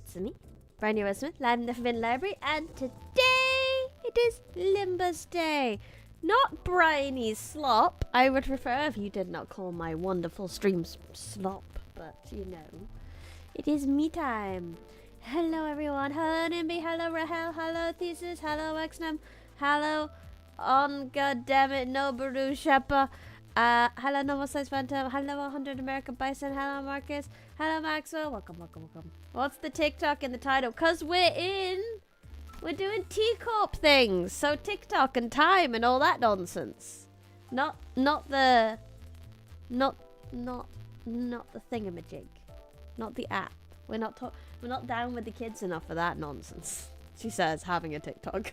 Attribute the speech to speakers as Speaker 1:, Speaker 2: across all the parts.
Speaker 1: It's me, Briny Smith, live in the Forbidden Library, and today it is Limbus Day. Not Briny's slop. I would prefer if you did not call my wonderful streams slop, but you know, it is me time. Hello everyone, hello Nimby, hello Rahel, hello Thesis, hello Exnam, hello on goddammit Noboru Sheppa, hello Normal Size Phantom, hello 100 American Bison, hello Marcus, hello Maxwell, welcome. What's the TikTok in the title? Cause we're doing T-Corp things, so TikTok and time and all that nonsense. Not the thingamajig, not the app. We're not down with the kids enough for that nonsense. She says, having a TikTok.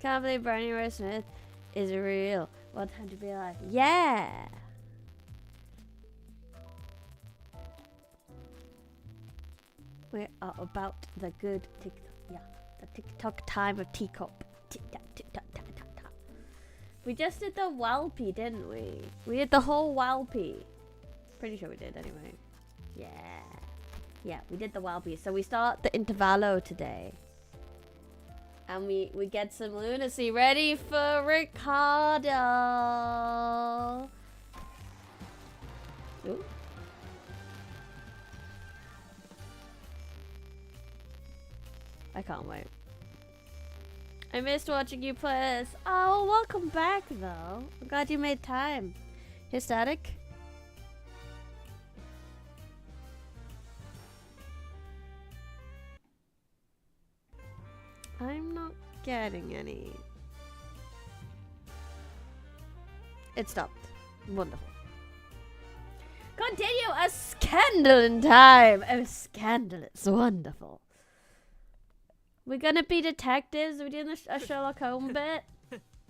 Speaker 1: Can't believe Briny Rose Smith is real. What time to be alive? Yeah. We are about the good TikTok. Yeah, the TikTok time of Teacup. We just did the Walpy, didn't we? We did the whole Walpy. Pretty sure we did anyway. Yeah, we did the Walpy. So we start the Intervallo today. And we get some lunacy ready for Ricardo. Ooh. I can't wait. I missed watching you play this. Oh, welcome back though. I'm glad you made time. Here, Static. I'm not getting any. It stopped. Wonderful. Continue a scandal in time. Oh, scandalous. Wonderful. We're gonna be detectives. We're doing a Sherlock Holmes bit.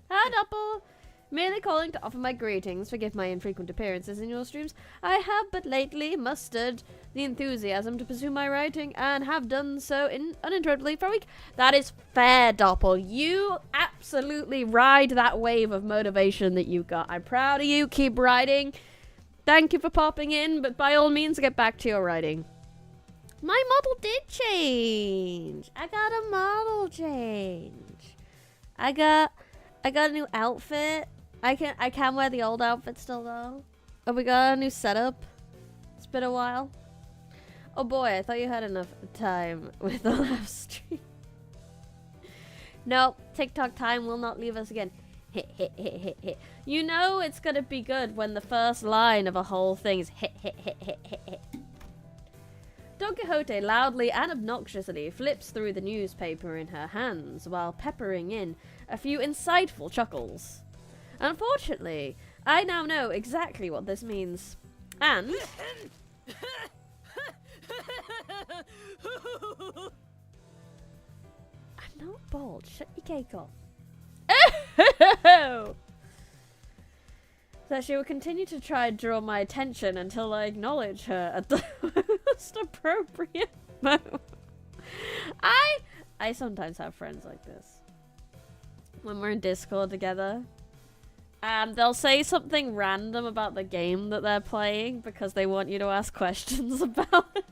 Speaker 1: Hi, Doppel. Merely calling to offer my greetings. Forgive my infrequent appearances in your streams. I have but lately mustered the enthusiasm to pursue my writing and have done so uninterruptedly for a week. That is fair, Doppel. You absolutely ride that wave of motivation that you got. I'm proud of you. Keep writing. Thank you for popping in, but by all means, get back to your writing. My model did change. I got a model change. I got a new outfit. I can wear the old outfit still though. Oh, we got a new setup. It's been a while. Oh boy, I thought you had enough time with the last stream. No, TikTok time will not leave us again. Hit, hit, hit, hit, hit. You know it's gonna be good when the first line of a whole thing is hit, hit, hit, hit, hit, hit. Don Quixote loudly and obnoxiously flips through the newspaper in her hands while peppering in a few insightful chuckles. Unfortunately, I now know exactly what this means. And... I'm not bald. Shut your cake off. Oh! That she will continue to try and draw my attention until I acknowledge her at the most appropriate moment. I sometimes have friends like this. When we're in Discord together. And they'll say something random about the game that they're playing because they want you to ask questions about it.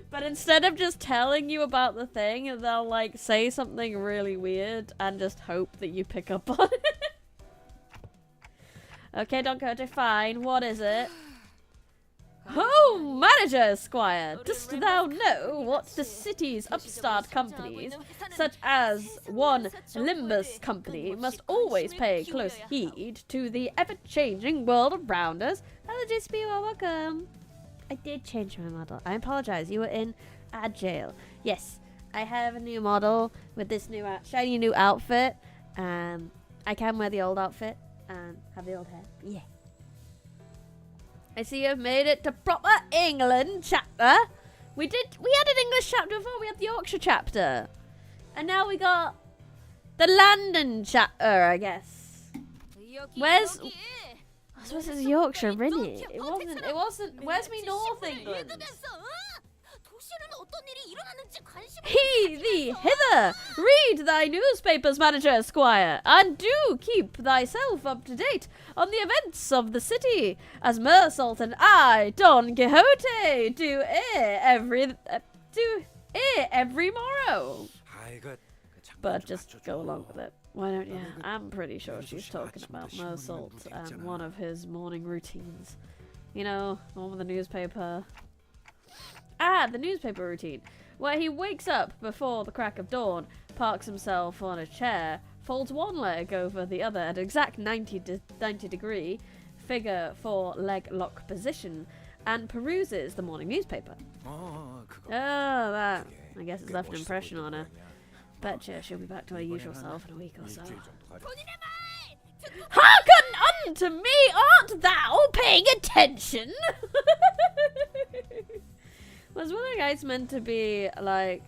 Speaker 1: But instead of just telling you about the thing, they'll like say something really weird and just hope that you pick up on it. Okay, Don Quixote, fine. What is it? Oh, manager, Squire, dost thou know what the city's upstart companies, such as one Limbus Company, must always pay close heed to the ever-changing world around us? Hello, JSP, welcome. I did change my model. I apologize. You were in a jail. Yes, I have a new model with this new shiny new outfit. I can wear the old outfit and have the old hair. Yeah. I see you've made it to proper England chapter. We had an English chapter before. We had the Yorkshire chapter. And now we got the London chapter, I guess. Where's... I suppose it's Yorkshire, really. It wasn't... Where's me North England? He thee hither! Read thy newspapers, Manager Esquire, and do keep thyself up to date on the events of the city, as Mersault and I, Don Quixote, do every morrow. But just go along with it. Why don't you? I'm pretty sure she's talking about Mersault and one of his morning routines. You know, the one with the newspaper. Ah, the newspaper routine, where he wakes up before the crack of dawn, parks himself on a chair, folds one leg over the other at exact 90 degree figure 4 leg lock position, and peruses the morning newspaper. Oh, that, I guess it's left an impression on her. Betcha she'll be back to her usual self in a week or so. Hearken unto me, art thou paying attention? Was one of the guys meant to be like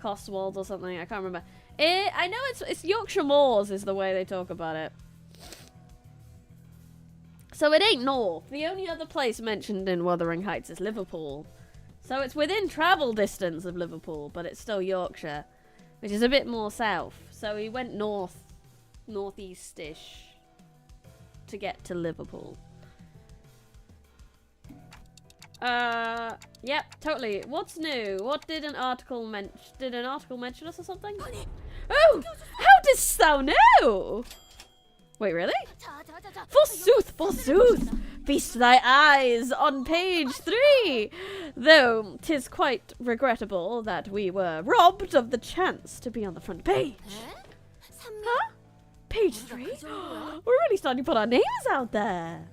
Speaker 1: Cotswolds or something? I can't remember. I know it's Yorkshire Moors is the way they talk about it. So it ain't north. The only other place mentioned in Wuthering Heights is Liverpool. So it's within travel distance of Liverpool, but it's still Yorkshire, which is a bit more south. So he went northeast-ish to get to Liverpool. Yep, totally. What's new? What did an article mention? Did an article mention us or something? Oh, how didst thou know? Wait, really? Forsooth, forsooth, feast thy eyes on page 3. Though 'tis quite regrettable that we were robbed of the chance to be on the front page. Huh? Page 3? We're really starting to put our names out there.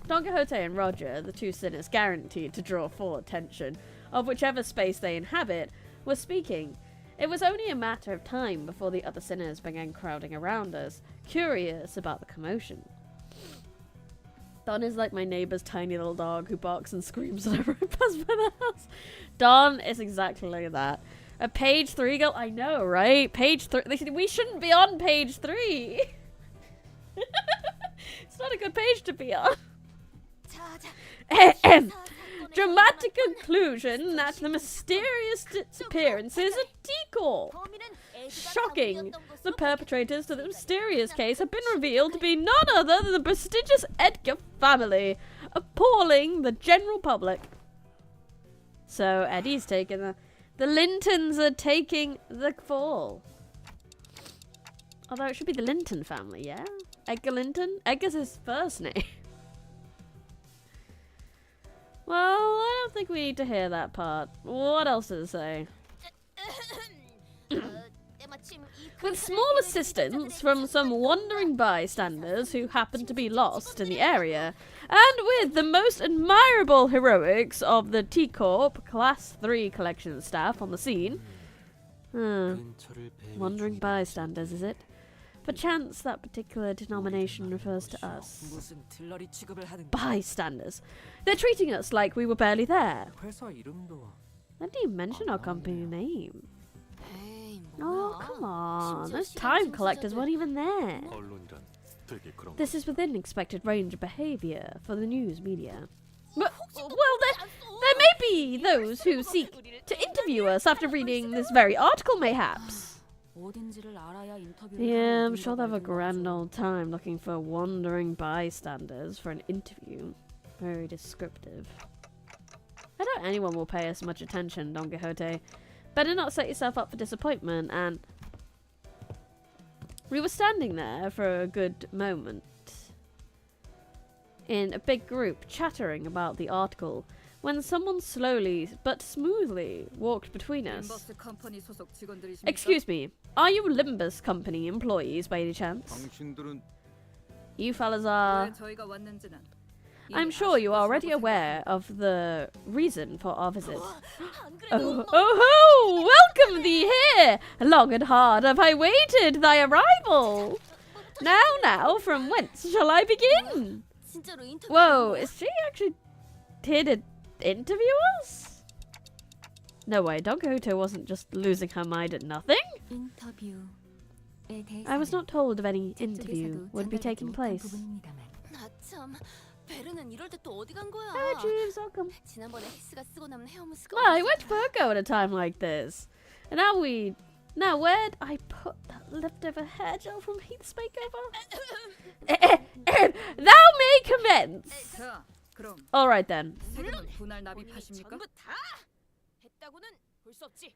Speaker 1: Don Quixote and Roger, the two sinners guaranteed to draw full attention of whichever space they inhabit, were speaking. It was only a matter of time before the other sinners began crowding around us, curious about the commotion. Don is like my neighbour's tiny little dog who barks and screams whenever I pass by the house. Don is exactly like that. A page 3 girl? I know, right? Page 3. We shouldn't be on page 3. It's not a good page to be on. Dramatic conclusion that the mysterious disappearances of T-Corp. Shocking. The perpetrators to the mysterious case have been revealed to be none other than the prestigious Edgar family, appalling the general public. So Eddie's taking the Lintons are taking the fall. Although it should be the Linton family, yeah? Edgar Linton? Edgar's his first name. Well, I don't think we need to hear that part. What else does it say? With small assistance from some wandering bystanders who happened to be lost in the area, and with the most admirable heroics of the T-Corp Class 3 collection staff on the scene. Wandering bystanders, is it? Perchance that particular denomination refers to us. Bystanders. They're treating us like we were barely there. When do you mention our company name? Oh, come on. Those time collectors weren't even there. This is within expected range of behaviour for the news media. Well, there may be those who seek to interview us after reading this very article, mayhaps. Yeah, I'm sure they'll have a grand old time looking for wandering bystanders for an interview. Very descriptive. I doubt anyone will pay us much attention, Don Quixote. Better not set yourself up for disappointment, and... We were standing there for a good moment in a big group chattering about the article when someone slowly but smoothly walked between us. Excuse me, are you Limbus Company employees by any chance? You fellas are... I'm sure you are already aware of the reason for our visit. Oh, welcome thee here! Long and hard have I waited thy arrival. Now, from whence shall I begin? Whoa, is she actually here to interview us? No way, Don Quixote wasn't just losing her mind at nothing. I was not told of any interview would be taking place.
Speaker 2: 베르는 이럴 때 또 어디 간 거야?
Speaker 1: Hi, Jeeves, welcome.
Speaker 2: 지난번에 헬스가 쓰고 남은 헤어무스가
Speaker 1: Well, I went to Virgo at a time like this. And now where'd I put that leftover hair gel from Heath's makeover? Thou may commence.
Speaker 3: 자, 그럼
Speaker 1: Alright then.
Speaker 3: 세금은 분할 납입하십니까?
Speaker 2: 전부 다 했다고는 볼 수 없지.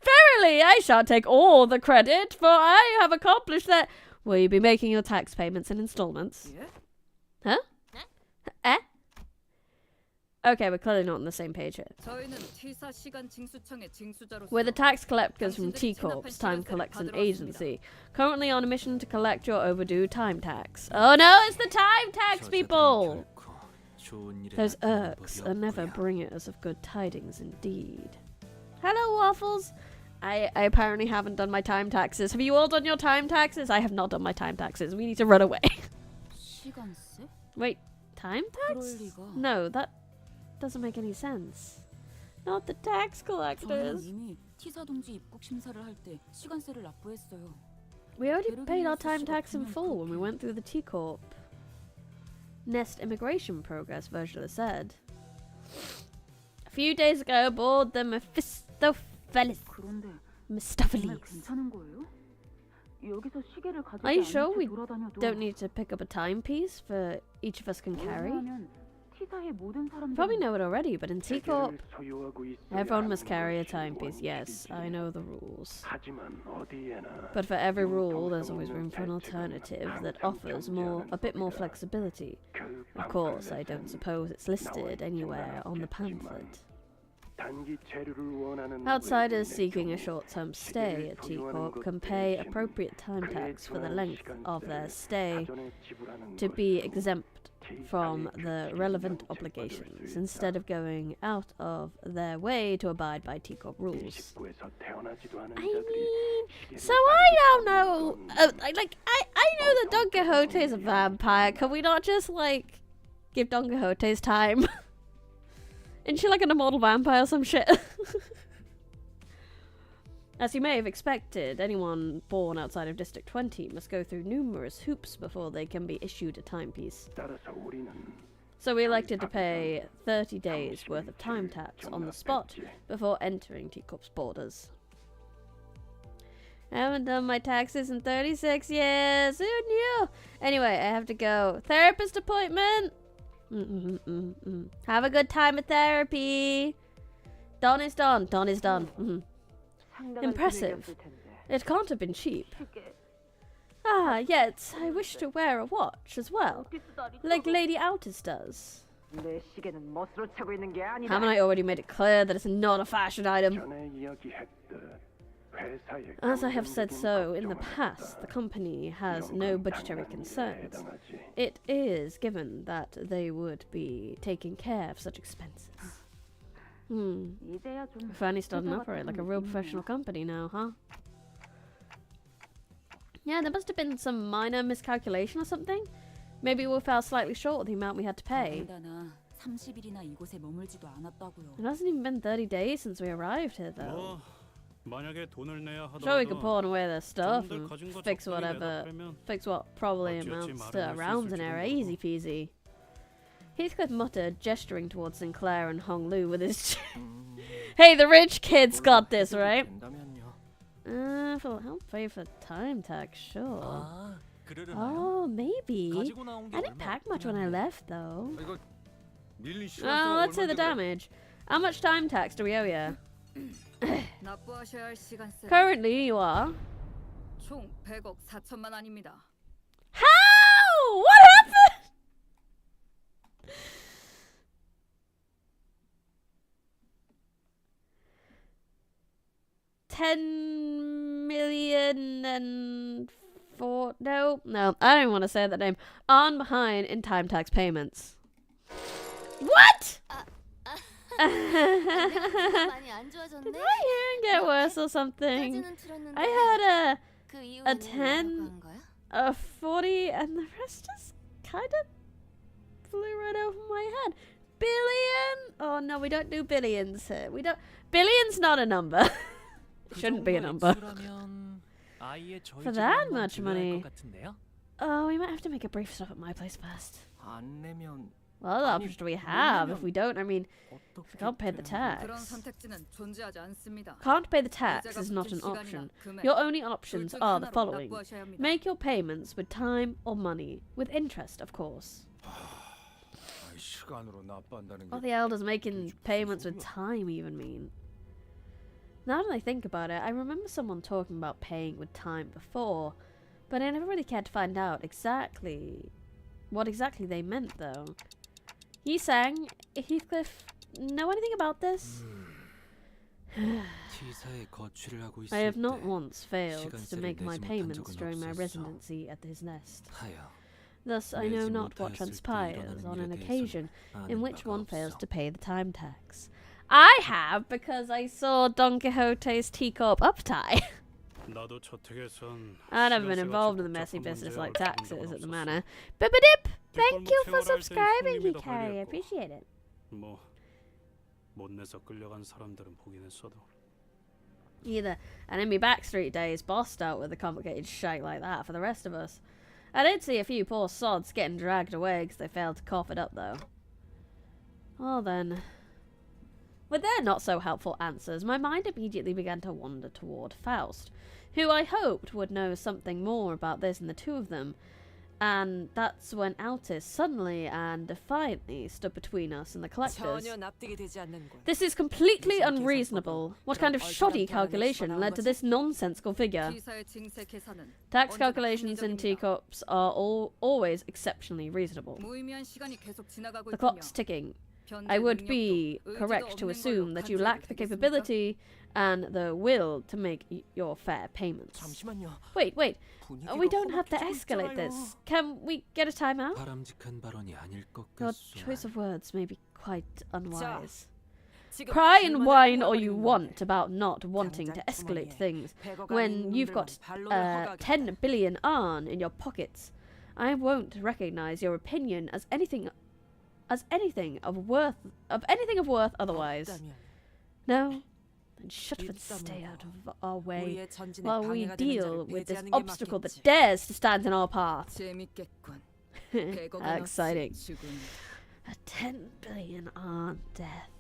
Speaker 1: Verily, I shall take all the credit, for I have accomplished that. Will you be making your tax payments in installments?
Speaker 3: 예?
Speaker 1: Huh? Eh? Okay, we're clearly not on the same page here.
Speaker 3: 저희는 T사 시간 징수청의 징수자로서
Speaker 1: We're the tax collectors from T Corp's Time Collection Agency, currently on a mission to collect your overdue time tax. Oh no, it's the time tax people! Those irks are never bringers of good tidings indeed. Hello, Waffles! I apparently haven't done my time taxes. Have you all done your time taxes? I have not done my time taxes. We need to run away.
Speaker 3: 시간세?
Speaker 1: Wait, time tax?
Speaker 3: 그럴 리가.
Speaker 1: No, that doesn't make any sense. Not the tax
Speaker 3: 저는
Speaker 1: collectors.
Speaker 3: 이미 T사 동지 입국 심사를 할 때 시간세를 납부했어요.
Speaker 1: We already paid our time tax in full when we went through the T Corp. Nest immigration progress, Virgila said. A few days ago, aboard the Mephistopheles.
Speaker 3: 그런데 정말
Speaker 1: Mephistopheles.
Speaker 3: 괜찮은 거예요? 여기서 시계를 가지고
Speaker 1: Are you sure we
Speaker 3: 돌아다녀도
Speaker 1: don't need to pick up a timepiece for each of us can carry?
Speaker 3: 왜냐하면 T사의 모든 사람들은
Speaker 1: Probably know it already, but in T Corp, everyone must carry a timepiece. Yes, I know the rules. But for every rule, there's always room for an alternative that offers a bit more flexibility. Of course, I don't suppose it's listed anywhere on the pamphlet. Outsiders seeking a short-term stay at T Corp can pay appropriate time tax for the length of their stay to be exempt from the relevant obligations instead of going out of their way to abide by T Corp rules. I mean, so I don't know. I know that Don Quixote is a vampire. Can we not just give Don Quixote's time? Isn't she like an immortal vampire or some shit? As you may have expected, anyone born outside of District 20 must go through numerous hoops before they can be issued a timepiece. So we elected to pay 30 days worth of time tax on the spot before entering T Corp's borders. I haven't done my taxes in 36 years. Who knew? Anyway, I have to go. Therapist appointment? Have a good time at therapy. Don is done. Don is done. Impressive. It can't have been cheap. Ah, yet I wish to wear a watch as well, like Lady Altus does. Haven't I already made it clear that it's not a fashion item? As I have said so in the past, the company has no budgetary concerns. It is given that they would be taking care of such expenses. We're finally starting to operate like a real professional company now, huh? Yeah, there must have been some minor miscalculation or something. Maybe we fell slightly short of the amount we had to pay. It hasn't even been 30 days since we arrived here, though. Sure, we could pawn away their stuff and fix what probably amounts to a rounds an error. Easy peasy. Heathcliff muttered, gesturing towards Sinclair and Hong Lu with his Hey, the rich kid's got this, right? I'll pay for time tax, sure. Oh, maybe. I didn't pack much when I left, though. Well, let's say the damage. How much time tax do we owe you? Currently, you are.
Speaker 3: 총 100억 4천만 원입니다.
Speaker 1: How? What happened? $10,000,004. No, I don't want to say that name. On behind in time tax payments. What? Did my hearing get worse or something? I heard a 10, a 40, and the rest just kind of flew right over my head. Billion? Oh no, we don't do billions here. We don't. Billion's not a number. It shouldn't be a number. For that much money? Oh, we might have to make a brief stop at my place first. What other options do we have? If we don't, I mean, if we can't pay the tax. Can't pay the tax is not an option. Your only options are the following. Make your payments with time or money. With interest, of course. What the hell does making payments with time even mean? Now that I think about it, I remember someone talking about paying with time before, but I never really cared to find out what exactly they meant, though. Yi-sang, Heathcliff, know anything about this? I have not once failed to make my payments during my residency at his nest. Thus, I know not what transpires on an occasion in which one fails to pay the time tax. I have, because I saw Don Quixote's teacup uptie. I've never been involved in the messy business like taxes at the manor. Bibbidip! Thank you for subscribing, Hikari. I appreciate it. Either. And in me backstreet days, bossed out with a complicated shite like that for the rest of us. I did see a few poor sods getting dragged away because they failed to cough it up, though. Well then. With their not-so-helpful answers, my mind immediately began to wander toward Faust, who I hoped would know something more about this than the two of them, and that's when Altis suddenly and defiantly stood between us and the collectors. This is completely unreasonable. What kind of shoddy calculation led to this nonsensical figure? Tax calculations in teacups are always exceptionally reasonable. The clock's ticking. I would be correct to assume that you lack the capability and the will to make your fair payments. Wait. We don't have to escalate this. Can we get a timeout? Your choice of words may be quite unwise. Cry and whine all you want about not wanting to escalate things when you've got 10 billion Arn in your pockets. I won't recognize your opinion as anything of worth otherwise. No? Then shut up and stay out of our way while we deal with this obstacle that dares to stand in our path. How exciting. A 10 billion Arn death.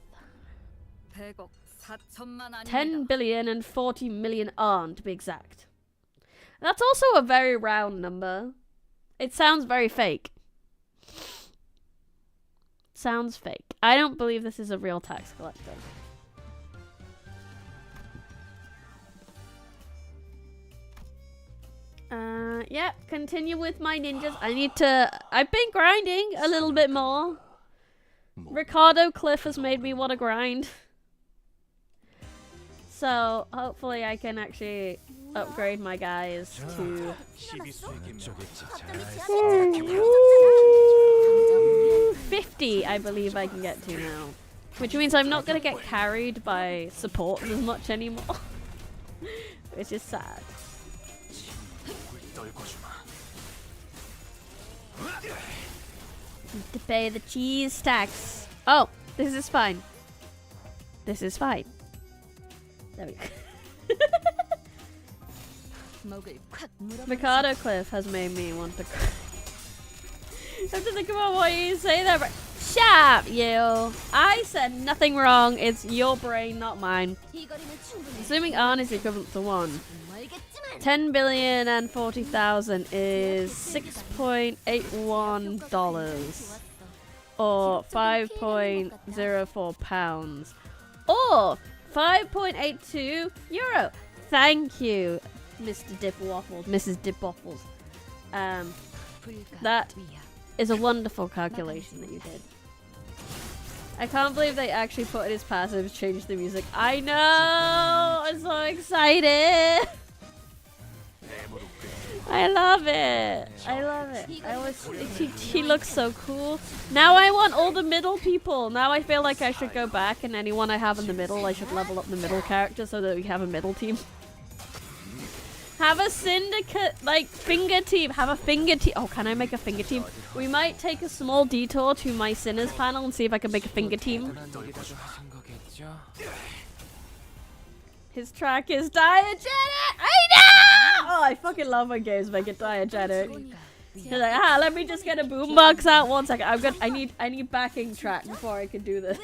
Speaker 1: 10 billion and 40 million Arn to be exact. That's also a very round number. It sounds very fake. Sounds fake. I don't believe this is a real tax collector. Yeah, continue with my ninjas. I've been grinding a little bit more. Ricardo Cliff has made me want to grind. So, hopefully I can actually upgrade my guys to... 50, I believe I can get to now. Which means I'm not going to get carried by support as much anymore. Which is sad. Need to pay the cheese tax. Oh, this is fine. This is fine. There we go. Ricardo Cliff has made me want to cry. I have to think about why you say that. Shut up, you. I said nothing wrong. It's your brain, not mine. Assuming Arn is equivalent to 1. 10 billion and 40,000 is $6.81 or 5.04 pounds or 5.82 euro. Thank you, Mr. Dip Waffles, Mrs. Dip Waffles. That is a wonderful calculation that you did. I can't believe they actually put in his passive, changed the music. I know! I'm so excited! I love it. I love it. He looks so cool. Now I want all the middle people. Now I feel like I should go back and anyone I have in the middle, I should level up the middle character so that we have a middle team. Have a syndicate, like, finger team. Have a finger team. Oh, can I make a finger team? We might take a small detour to my Sinners panel and see if I can make a finger team. His track is diegetic. I know! Oh, I fucking love when games make it diegetic. You're like, let me just get a boombox out 1 second. I need backing track before I can do this.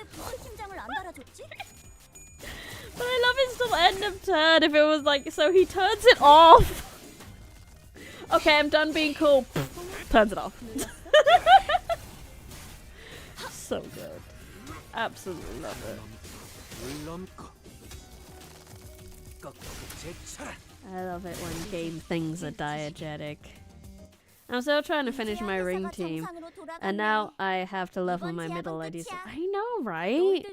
Speaker 1: But I love his little end of turn. If it was like, so he turns it off. Okay, I'm done being cool. Turns it off. So good. Absolutely love it. I love it when game things are diegetic. I'm still trying to finish my ring team, and now I have to level my middle ladies. I know, right?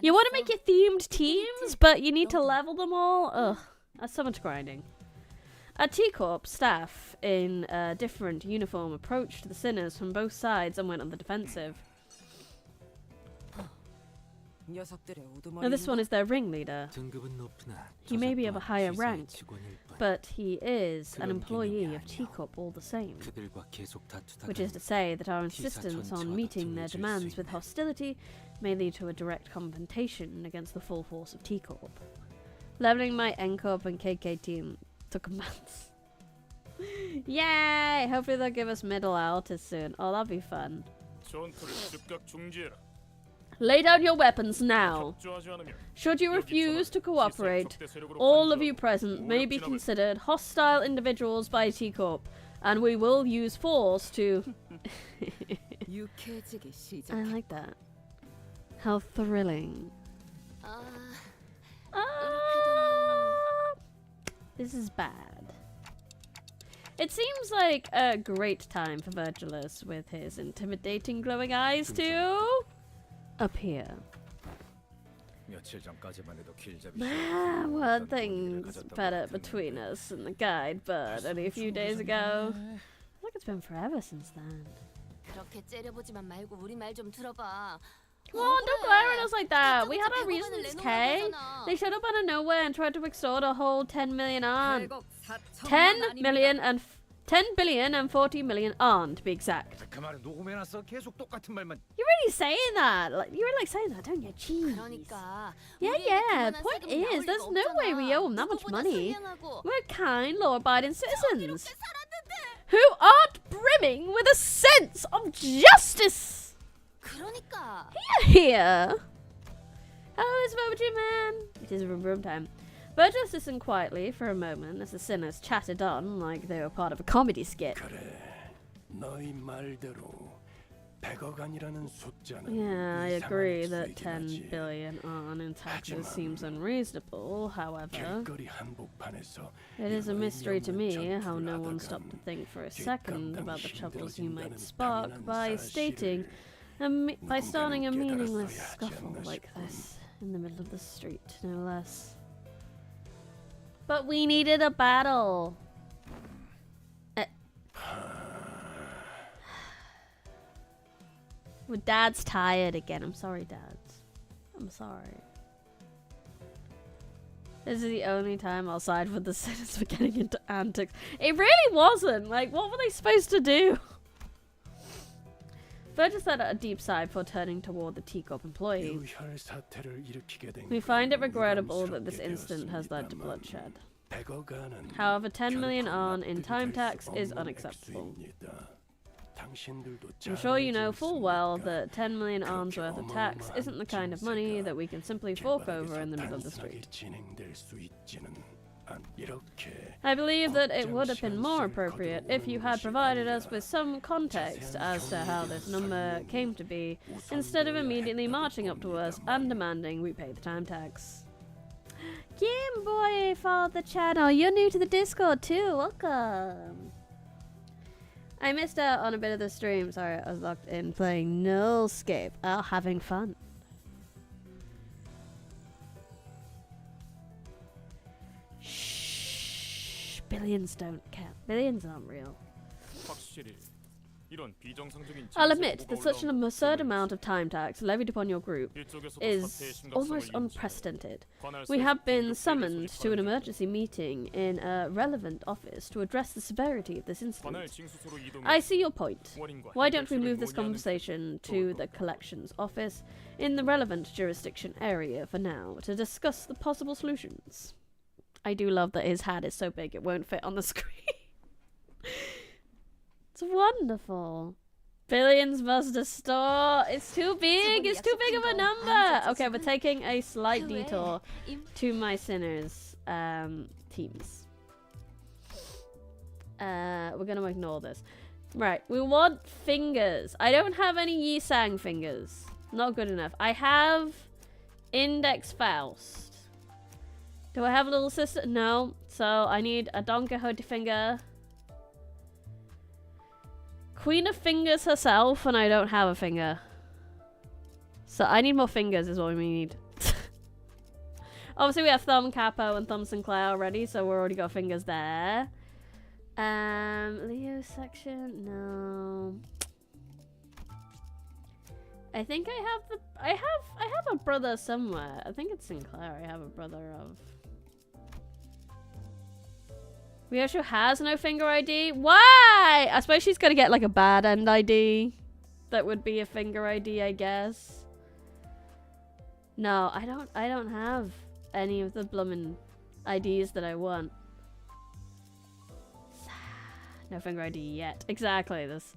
Speaker 1: You want to make your themed teams, but you need to level them all? Ugh, that's so much grinding. A T-Corp staff in a different uniform approached the sinners from both sides and went on the defensive. Now this one is their ringleader. He may be of a higher rank, but he is an employee of T-Corp all the same. Which is to say that our insistence on meeting their demands with hostility may lead to a direct confrontation against the full force of T-Corp. Leveling my N-Corp and KK team took months. Yay! Hopefully they'll give us middle altis soon. Oh, that'll be fun. Lay down your weapons now. Should you refuse to cooperate, all of you present may be considered hostile individuals by T-Corp, and we will use force to... I like that. How thrilling. This is bad. It seems like a great time for Virgilus with his intimidating glowing eyes to appear. Well, things better between us and the guide, but only a few days ago. I feel like it's been forever since then. Come on, don't glare at us like that. We had our reasons, Kay. They showed up out of nowhere and tried to extort a whole 10 million on. 10 billion and 40 million on, to be exact. You're really saying that. You're really saying that, don't you? Jeez. Yeah. Point is, there's no way we owe them that much money. We're kind, law-abiding citizens who aren't brimming with a sense of justice. Here. Hello, it's Vtuber man. It is room time. Virgilus listened quietly for a moment as the sinners chatted on like they were part of a comedy skit. Yeah, I agree that 10 billion on in taxes seems unreasonable. However, it is a mystery to me how no one stopped to think for a second about the troubles you might spark by starting a meaningless scuffle like this in the middle of the street, no less. But we needed a battle. Well, Dad's tired again. I'm sorry, Dads. I'm sorry. This is the only time I'll side with the sinners for getting into antics. It really wasn't. Like, what were they supposed to do? Virgil said a deep sigh before turning toward the T-Corp employee. We find it regrettable that this incident has led to bloodshed. However, 10 million on in time tax is unacceptable. I'm sure you know full well that 10 million on's worth of tax isn't the kind of money that we can simply fork over in the middle of the street. I believe that it would have been more appropriate if you had provided us with some context as to how this number came to be, instead of immediately marching up to us and demanding we pay the time tax. Game Boy followed the channel. You're new to the Discord too. Welcome. I missed out on a bit of the stream. Sorry, I was locked in playing Nullscape. Having fun. Shh. Billions don't count. Billions aren't real. I'll admit that such an absurd amount of time tax levied upon your group is almost unprecedented. We have been summoned to an emergency meeting in a relevant office to address the severity of this incident. I see your point. Why don't we move this conversation to the collections office in the relevant jurisdiction area for now to discuss the possible solutions? I do love that his hat is so big it won't fit on the screen. It's wonderful. Billions must store. It's too big. It's too big of a number. Okay, we're taking a slight detour to my sinners teams. We're gonna ignore this. Right, we want fingers. I don't have any Yi-Sang fingers. Not good enough. I have Index Faust. Do I have a little sister? No. So I need a Don Quixote finger. Queen of Fingers herself, and I don't have a finger. So I need more fingers is what we need. Obviously we have Thumb Capo and Thumb Sinclair already, so we've already got fingers there. Leo section? No. I think I have the I have a brother somewhere. I think it's Sinclair I have a brother of. Ryosho has no finger ID? Why? I suppose she's gonna get like a bad end ID. That would be a finger ID, I guess. No, I don't have any of the bloomin' IDs that I want. No finger ID yet. Exactly this.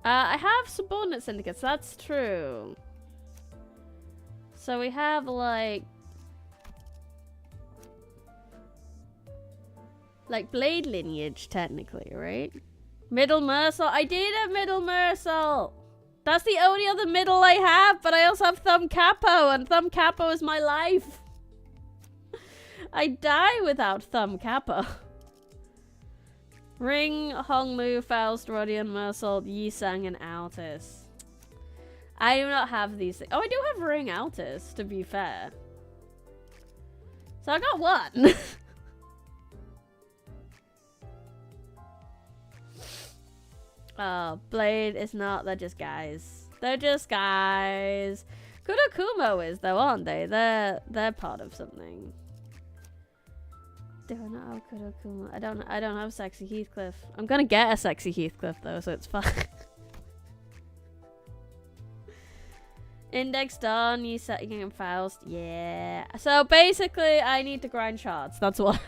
Speaker 1: I have subordinate syndicates, that's true. So we have like blade lineage technically, right? Middle Mersal. I did have Middle Mersal. That's the only other middle I have, but I also have Thumb Capo, and Thumb Capo is my life. I die without Thumb Capo. Ring, Honglu, Faust, Rodion, Mersal, Yi-Sang, and Altis. I do not have these things. Oh, I do have Ring Altis, to be fair. So I got one. Oh, Blade is not. They're just guys. They're just guys. Kurokumo is though, aren't they? They're part of something. Do I not have Kurokumo? I don't have Sexy Heathcliff. I'm gonna get a Sexy Heathcliff though, so it's fine. Index done. You setting in Faust. Yeah. So basically, I need to grind shards. That's what.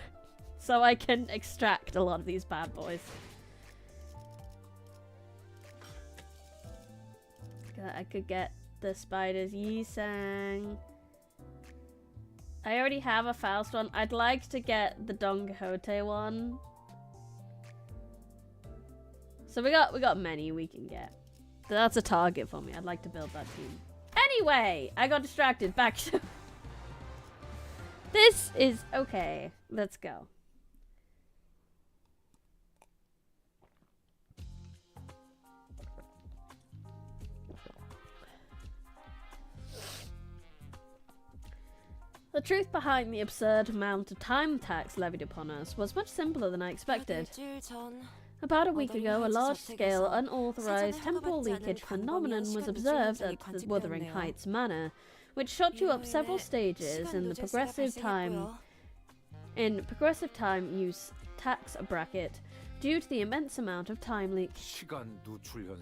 Speaker 1: So I can extract a lot of these bad boys. I could get the spiders. Yi-Sang. I already have a Faust one. I'd like to get the Don Quixote one. So we got many we can get. That's a target for me. I'd like to build that team. Anyway, I got distracted. Back to this is okay. Let's go. The truth behind the absurd amount of time tax levied upon us was much simpler than I expected. About a week ago, a large-scale, unauthorized temporal leakage phenomenon was observed at the Wuthering Heights Manor, which shot you up several stages in the progressive time use tax bracket due to the immense amount of time leak.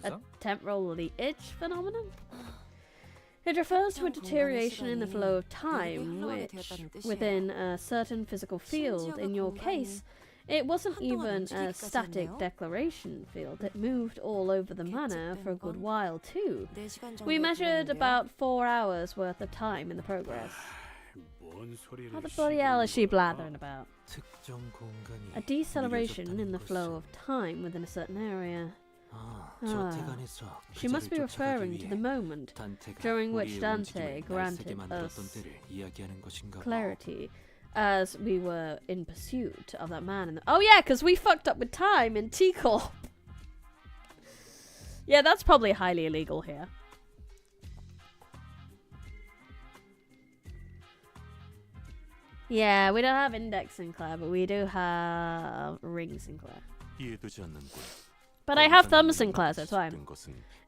Speaker 1: A temporal leakage phenomenon? It refers to a deterioration in the flow of time, which, within a certain physical field, in your case, it wasn't even a static declaration field. It moved all over the manor for a good while, too. We measured about 4 hours worth of time in the progress. What the bloody hell is she blathering about? A deceleration in the flow of time within a certain area. She must be referring to the moment during which Dante granted us clarity as we were in pursuit of that man in the— oh yeah, because we fucked up with time in T-Corp. Yeah, that's probably highly illegal here. Yeah, we don't have Index Sinclair, but we do have Ring Sinclair. But I have Thumb Sinclair, so it's fine.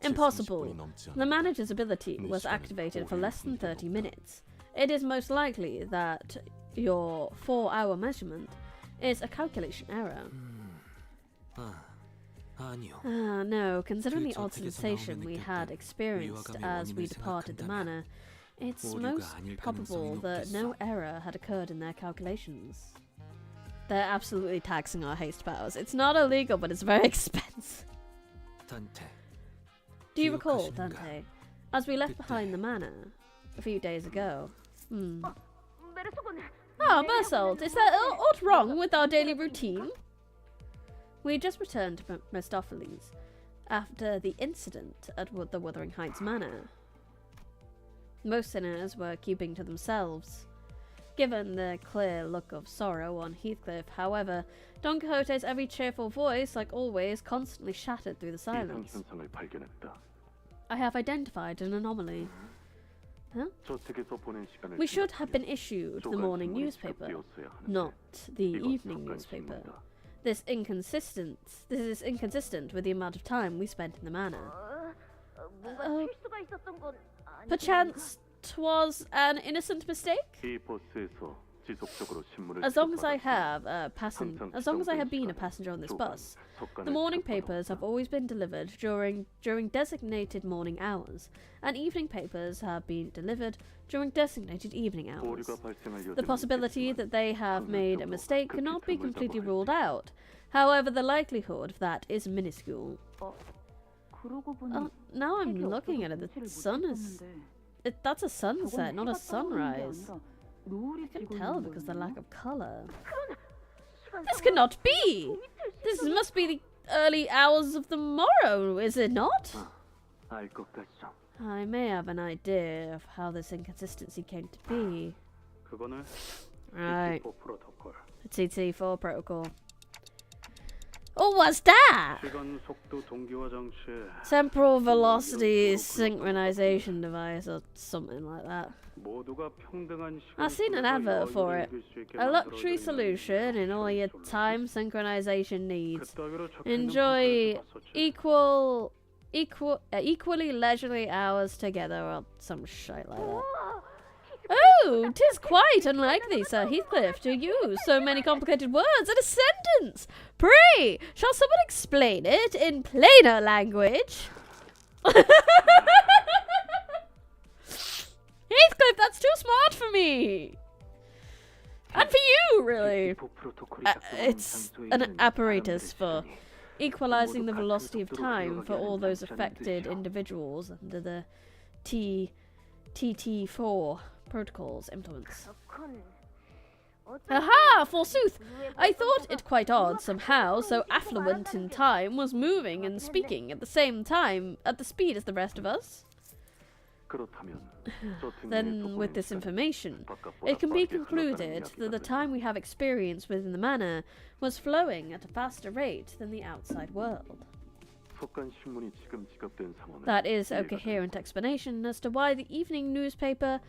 Speaker 1: Impossible. The manager's ability was activated for less than 30 minutes. It is most likely that your 4-hour measurement is a calculation error. No, considering the odd sensation we had experienced as we departed the manor, It's most probable that no error had occurred in their calculations. They're absolutely taxing our haste powers. It's not illegal, but it's very expensive. Do you recall, Dante, as we left behind the manor a few days ago? Ah, Bersold, is there aught wrong with our daily routine? We had just returned to Mistopheles after the incident at the Wuthering Heights Manor. Most sinners were keeping to themselves. Given the clear look of sorrow on Heathcliff, however, Don Quixote's every cheerful voice, like always, constantly shattered through the silence. I have identified an anomaly. Huh? We should have been issued the morning newspaper, not the evening newspaper. This is inconsistent with the amount of time we spent in the manor. Perchance 'twas an innocent mistake? As long as I have been a passenger on this bus, the morning papers have always been delivered during designated morning hours, and evening papers have been delivered during designated evening hours. The possibility that they have made a mistake cannot be completely ruled out. However, the likelihood of that is minuscule. Now I'm looking at it, the sun is... that's a sunset, not a sunrise. I can tell because of the lack of colour. This cannot be! This must be the early hours of the morrow, is it not? I may have an idea of how this inconsistency came to be. Right. The TT4 protocol. Oh, what's that? Temporal velocity synchronization device or something like that. I've seen an advert for it. A luxury solution in all your time synchronization needs. Enjoy equally leisurely hours together or some shit like that. Oh, 'tis quite unlikely, Sir Heathcliff, to use so many complicated words in a sentence. Pray, shall someone explain it in plainer language? Heathcliff, that's too smart for me. And for you, really. It's an apparatus for equalizing the velocity of time for all those affected individuals under the TT4 protocol's influence. Aha! Forsooth! I thought it quite odd somehow so affluent in time was moving and speaking at the same time at the speed as the rest of us. Then, with this information, it can be concluded that the time we have experienced within the manor was flowing at a faster rate than the outside world. That is a coherent explanation as to why the evening newspaper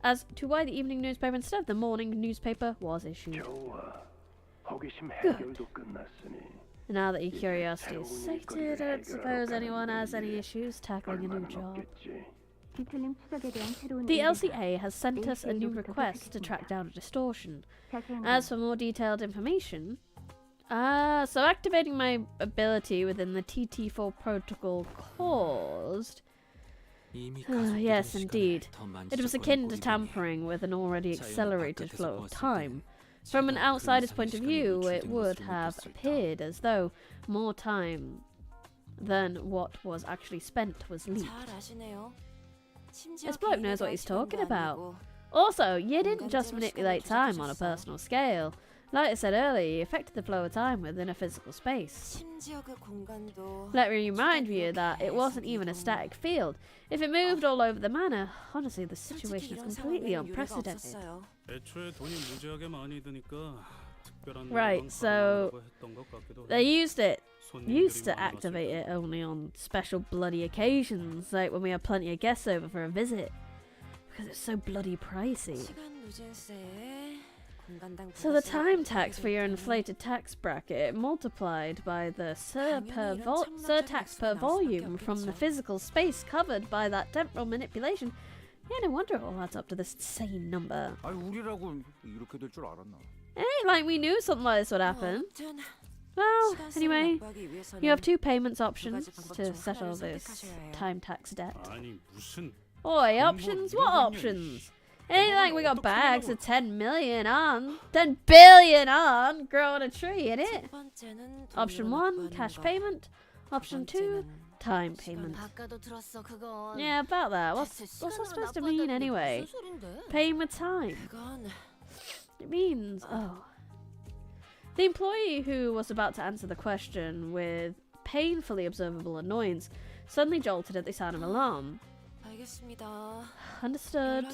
Speaker 1: instead of the morning newspaper was issued. Good. Now that your curiosity is sated, I don't suppose anyone has any issues tackling a new job. The LCA has sent us a new request to track down a distortion. As for more detailed information... so activating my ability within the TT4 protocol caused... yes, indeed. It was akin to tampering with an already accelerated flow of time. From an outsider's point of view, it would have appeared as though more time than what was actually spent was leaked. This bloke knows what he's talking about. Also, you didn't just manipulate time on a personal scale. Like I said earlier, you affected the flow of time within a physical space. Let me remind you that it wasn't even a static field. If it moved all over the manor, honestly, the situation is completely unprecedented. Right, so they used to activate it only on special bloody occasions, like when we had plenty of guests over for a visit, because it's so bloody pricey. So the time tax for your inflated tax bracket multiplied by the surtax per volume from the physical space covered by that temporal manipulation. Yeah, no wonder it all adds up to this insane number. It ain't like we knew something like this would happen. Well, anyway, you have two payments options to settle this time tax debt. Oi, options? What options? Ain't like we got bags of 10 million on, 10 billion on, growing a tree, innit? Option 1, cash payment. Option 2, time payment. Yeah, about that. What's that supposed to mean anyway? Paying with time. It means, oh. The employee who was about to answer the question with painfully observable annoyance suddenly jolted at the sound of an alarm. Understood.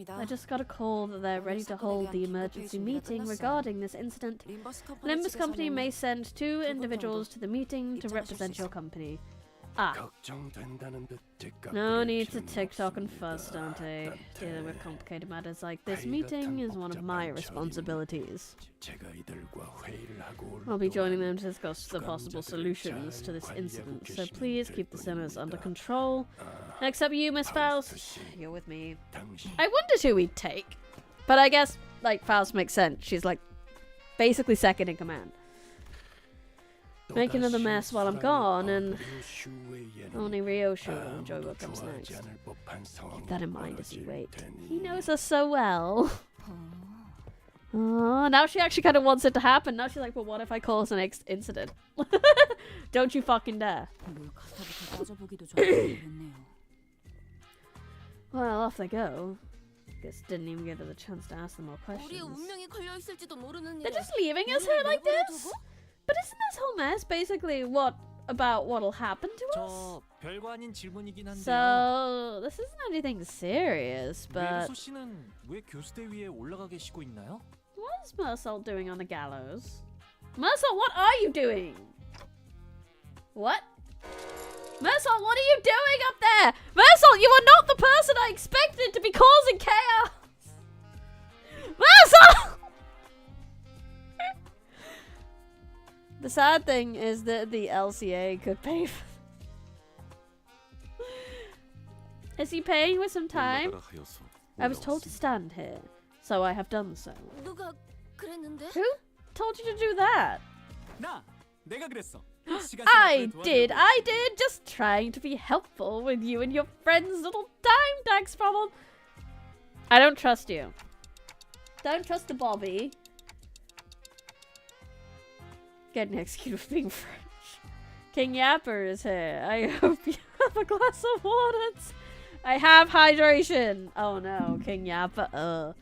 Speaker 1: I just got a call that they're ready to hold the emergency meeting regarding this incident. Limbus Company may send 2 individuals to the meeting to represent your company. Ah. No need to TikTok and fuss, Dante. Dealing with complicated matters like this meeting is one of my responsibilities. I'll be joining them to discuss the possible solutions to this incident, so please keep the sinners under control. Next up, you, Miss Faust. You're with me. I wondered who we'd take, but I guess, like, Faust makes sense. She's, like, basically second in command. Make another mess while I'm gone, and only Ryoshu will enjoy what comes next. Keep that in mind as you wait. He knows us so well. Oh, now she actually kind of wants it to happen. Now she's like, well, what if I cause the next incident? Don't you fucking dare. Well, off they go. Guess didn't even give her the chance to ask them more questions. They're just leaving us here like this? But isn't this whole mess basically about what'll happen to us? So, this isn't anything serious, but what is Mersal doing on the gallows? Mersal, what are you doing? What? Mersal, what are you doing up there? Mersal, you are not the person I expected to be causing chaos! Mersal! The sad thing is that the LCA could pay for... Is he paying with some time? I was told to stand here, so I have done so. Who told you to do that? I did, just trying to be helpful with you and your friend's little time tax problem. I don't trust you. Don't trust the Bobby. Getting executed for being French. King Yapper is here. I hope you have a glass of water. I have hydration. Oh no, King Yapper.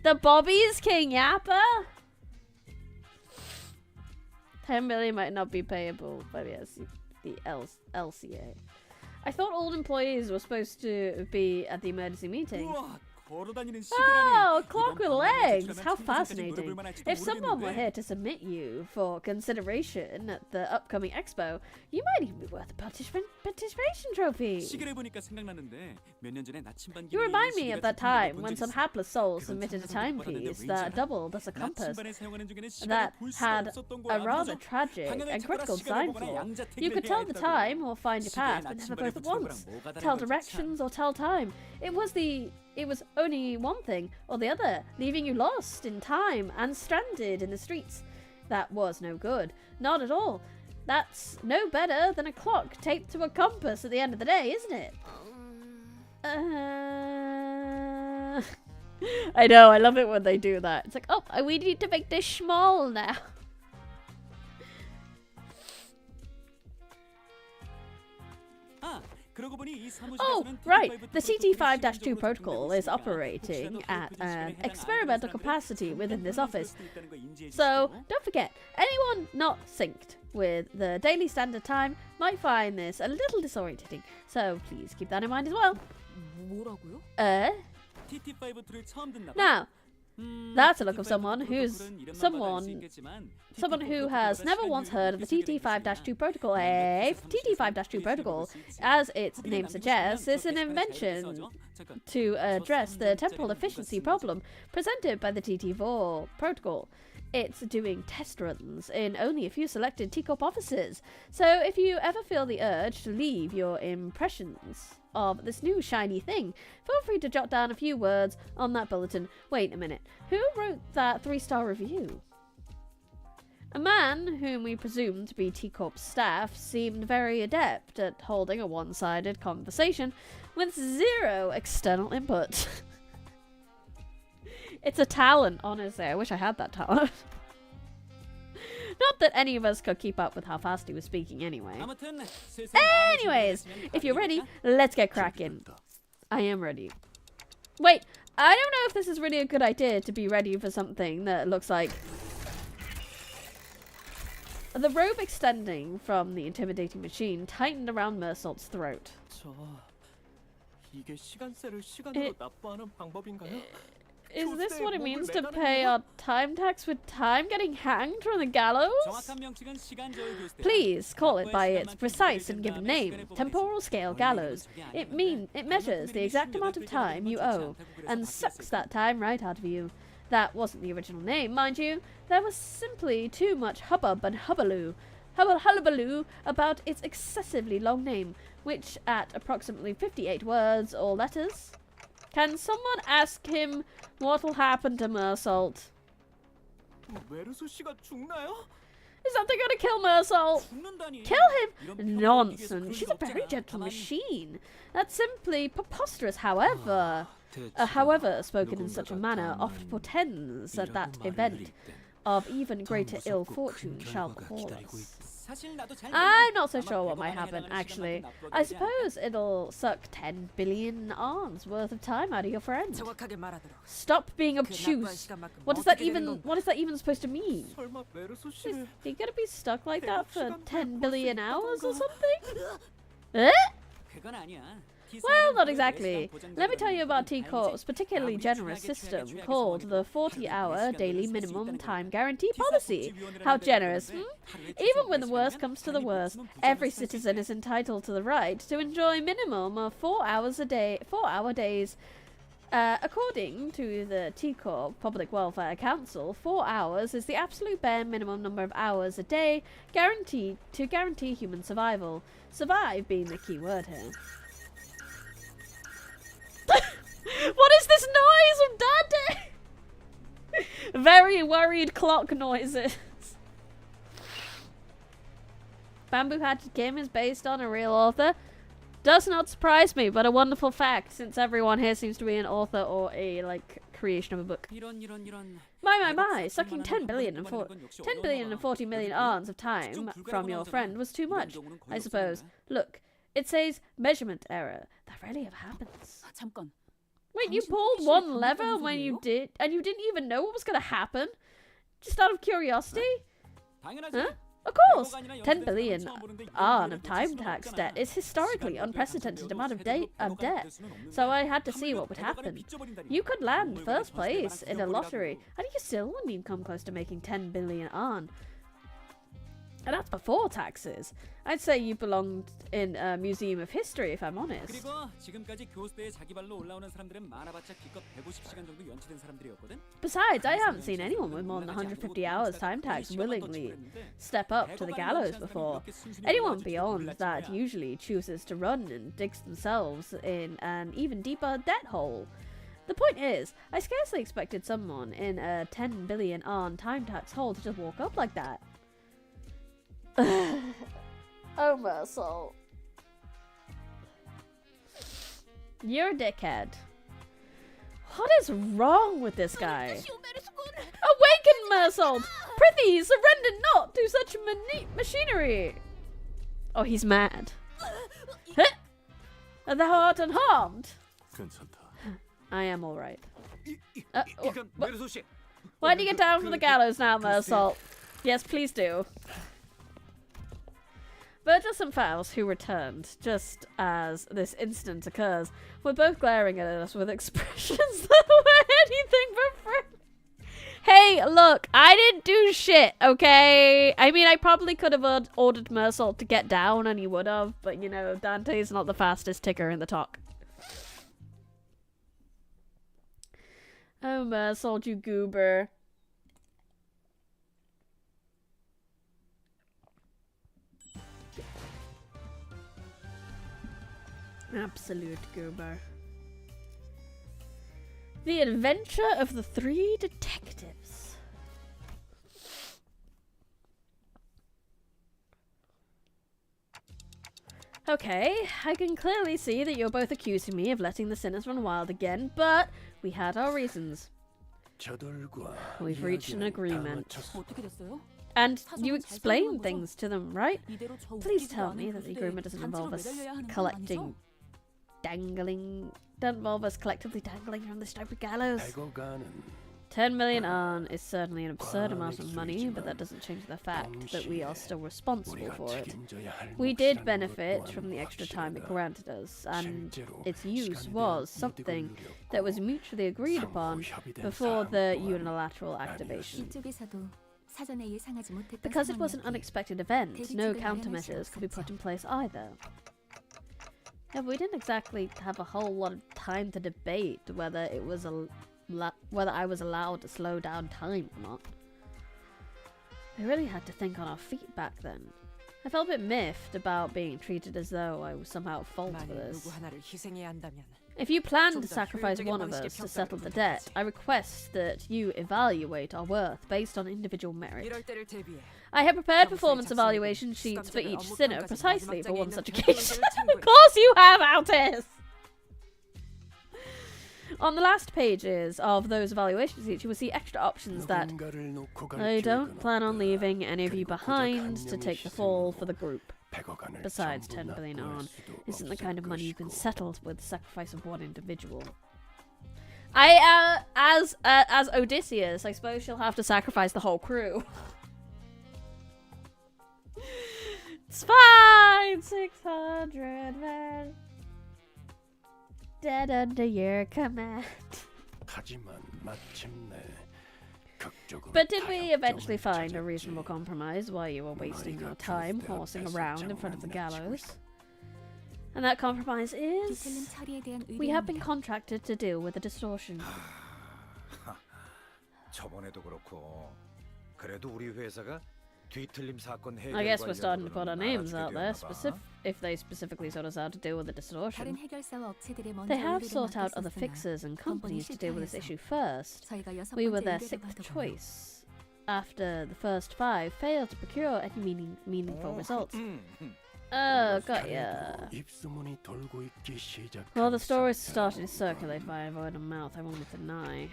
Speaker 1: The Bobby's King Yapper? 10 million might not be payable by the LCA. I thought all employees were supposed to be at the emergency meeting. Oh, a clock with legs! How fascinating. If someone were here to submit you for consideration at the upcoming expo, you might even be worth a participation trophy. You remind me of that time when some hapless soul submitted a timepiece that doubled as a compass that had a rather tragic and critical design flaw. You could tell the time or find your path, but never both at once. Tell directions or tell time. It was only one thing or the other, leaving you lost in time and stranded in the streets. That was no good. Not at all. That's no better than a clock taped to a compass at the end of the day, isn't it? I know, I love it when they do that. It's like, oh, we need to make this small now. Oh, right. The CT5-2 protocol is operating at an experimental capacity within this office. So, don't forget, anyone not synced with the daily standard time might find this a little disorientating. So, please keep that in mind as well. Now, that's a look of someone who has never once heard of the TT5-2 protocol. TT5-2 protocol, as its name suggests, is an invention to address the temporal efficiency problem presented by the TT4 protocol. It's doing test runs in only a few selected T-Corp offices. So if you ever feel the urge to leave your impressions of this new shiny thing, feel free to jot down a few words on that bulletin. Wait a minute. Who wrote that 3-star review? A man whom we presumed to be T-Corp's staff seemed very adept at holding a one-sided conversation with zero external input. It's a talent, honestly. I wish I had that talent. Not that any of us could keep up with how fast he was speaking anyway. Anyways, if you're ready, let's get cracking. I am ready. Wait, I don't know if this is really a good idea to be ready for something that looks like... The robe extending from the intimidating machine tightened around Mersault's throat. Is this what it means to pay our time tax with time getting hanged from the gallows? Please call it by its precise and given name, temporal scale gallows. It measures the exact amount of time you owe and sucks that time right out of you. That wasn't the original name, mind you. There was simply too much hubbub and hullabaloo about its excessively long name, which at approximately 58 words or letters... Can someone ask him what'll happen to Mersault? Is something gonna kill Mersault? Kill him? Nonsense. She's a very gentle machine. That's simply preposterous, however. However, spoken in such a manner oft portends that that event of even greater ill fortune shall befall us. I'm not so sure what might happen, actually. I suppose it'll suck 10 billion arms worth of time out of your friend. Stop being obtuse. What is that even supposed to mean? Is he gonna be stuck like that for 10 billion hours or something? Eh? Well, not exactly. Let me tell you about T-Corp's particularly generous system called the 40-hour daily minimum time guarantee policy. How generous, Even when the worst comes to the worst, every citizen is entitled to the right to enjoy minimum of 4 hours a day, 4-hour days. According to the T-Corp Public Welfare Council, 4 hours is the absolute bare minimum number of hours a day guaranteed to guarantee human survival. Survive being the key word here. What is this noise of Dante? Very worried clock noises. Bamboo Hatchet Kim is based on a real author. Does not surprise me, but a wonderful fact, since everyone here seems to be an author or a, creation of a book. My, sucking 10 billion and 40 million arms of time from your friend was too much, I suppose. Look, it says measurement error. That really happens. Wait, you pulled one lever when you did, and you didn't even know what was going to happen? Just out of curiosity? Huh? Of course! 10 billion arn of time tax debt is historically unprecedented amount of debt, so I had to see what would happen. You could land first place in a lottery, and you still wouldn't even come close to making 10 billion arn. And that's before taxes. I'd say you belonged in a museum of history, if I'm honest. Besides, I haven't seen anyone with more than 150 hours time tax willingly step up to the gallows before. Anyone beyond that usually chooses to run and digs themselves in an even deeper debt hole. The point is, I scarcely expected someone in a 10 billion arn time tax hole to just walk up like that. Oh, Mersault. You're a dickhead. What is wrong with this guy? Awaken, Mersault! Prithee, surrender not to such machinery! Oh, he's mad. Thou art unharmed? I am alright. Why do you get down from the gallows now, Mersault? Yes, please do. Burgess and Faust, who returned just as this incident occurs, were both glaring at us with expressions that were anything but friendly. Hey, look, I didn't do shit, okay? I mean, I probably could have ordered Mersault to get down, and he would have, but, you know, Dante's not the fastest ticker in the talk. Oh, Mersault, you goober. Absolute goober. The Adventure of the Three Detectives. Okay, I can clearly see that you're both accusing me of letting the sinners run wild again, but we had our reasons. We've reached an agreement.
Speaker 3: 어떻게 됐어요?
Speaker 1: And you explained things to them, right?
Speaker 3: 이대로 저
Speaker 1: Please
Speaker 3: 웃기지도
Speaker 1: tell
Speaker 3: 않은
Speaker 1: me that the
Speaker 3: 그들의
Speaker 1: agreement doesn't involve
Speaker 3: 단체로
Speaker 1: us
Speaker 3: 매달려야 하는 건
Speaker 1: collecting,
Speaker 3: 아니죠?
Speaker 1: don't involve us collectively dangling from the stupid gallows. 10 million on is certainly an absurd amount of money, but that doesn't change the fact that we are still responsible for it. We did benefit from the extra time it granted us, and its use was something that was mutually agreed upon before the unilateral activation.
Speaker 4: 이쪽에서도 사전에 예상하지 못했던
Speaker 1: Because it was an
Speaker 4: 상황이었기에
Speaker 1: unexpected event, no countermeasures could be put in place either. Yeah, we didn't exactly have a whole lot of time to debate whether it was whether I was allowed to slow down time or not. We really had to think on our feet back then. I felt a bit miffed about being treated as though I was somehow at fault for
Speaker 5: 만일
Speaker 1: this.
Speaker 5: 누구 하나를 희생해야 한다면
Speaker 1: If you plan to
Speaker 5: 좀 더
Speaker 1: sacrifice
Speaker 5: 효율적인
Speaker 1: one of
Speaker 5: 방식의
Speaker 1: us to
Speaker 5: 평가를
Speaker 1: settle the
Speaker 5: 부탁하지.
Speaker 1: debt, I request that you evaluate our worth based on individual merit.
Speaker 5: 이럴 때를 대비해
Speaker 1: I have prepared performance evaluation sheets for each sinner precisely for one such occasion. Of course you have, Altis! On the last pages of those evaluation sheets, you will see extra options that I don't plan on leaving any of you behind to take the fall for the group. Besides, 10 billion on isn't the kind of money you can settle with the sacrifice of one individual. As Odysseus, I suppose she'll have to sacrifice the whole crew. It's fine, 600 men dead under your command. But did we eventually find a reasonable compromise while you were wasting your time horsing around in front of the gallows? And that compromise is
Speaker 4: 뒤틀림 처리에 대한
Speaker 1: we have been
Speaker 4: 의견입니다.
Speaker 1: contracted to deal with the distortion.
Speaker 6: 저번에도 그렇고 그래도 우리 회사가 뒤틀림 사건 해결
Speaker 1: I guess we're starting to put
Speaker 6: 관련으로는
Speaker 1: our names
Speaker 6: 알아주게
Speaker 1: out there,
Speaker 6: 되었나 봐.
Speaker 1: if they specifically sought us out to deal with the
Speaker 4: 다른
Speaker 1: distortion.
Speaker 4: 해결사와 업체들의 먼저
Speaker 1: They have
Speaker 4: 의뢰를
Speaker 1: sought out other
Speaker 4: 맡겼었으나
Speaker 1: fixers and companies to deal with this
Speaker 4: 실패해서
Speaker 1: issue first.
Speaker 4: 저희가 여섯
Speaker 1: We were
Speaker 4: 번째
Speaker 1: their
Speaker 4: 의뢰를
Speaker 1: sixth
Speaker 4: 받아보며
Speaker 1: choice. After the first 5 failed to procure any meaningful results. Oh, got ya. Well, the story started to circulate via word of mouth, I won't deny.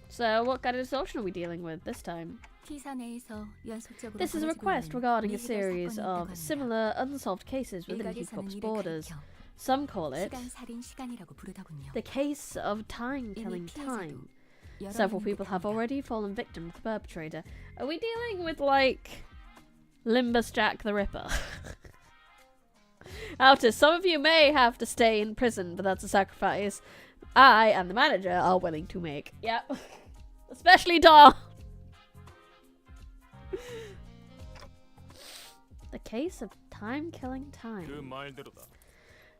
Speaker 1: So, what kind of distortion are we dealing with this time?
Speaker 4: T사 내에서 연속적으로
Speaker 1: This is a
Speaker 4: 벌어지고
Speaker 1: request
Speaker 4: 있는
Speaker 1: regarding a
Speaker 4: 미해결
Speaker 1: series
Speaker 4: 사건이
Speaker 1: of
Speaker 4: 있다고 합니다.
Speaker 1: similar unsolved cases within
Speaker 4: 일각에서는
Speaker 1: Hip-Hop's
Speaker 4: 이를
Speaker 1: borders.
Speaker 4: 가리켜
Speaker 1: Some call it
Speaker 4: 시간 살인 시간이라고 부르더군요.
Speaker 1: the case of time killing
Speaker 4: 이미
Speaker 1: time.
Speaker 4: 피해자도 여러
Speaker 1: Several
Speaker 4: 명이
Speaker 1: people have
Speaker 4: 있답니다.
Speaker 1: already fallen victim to the perpetrator. Are we dealing with, like, Limbus Jack the Ripper? Altus, some of you may have to stay in prison, but that's a sacrifice I and the manager are willing to make. Yep. Especially Dar. The case of time killing
Speaker 7: 그
Speaker 1: time.
Speaker 7: 말대로다.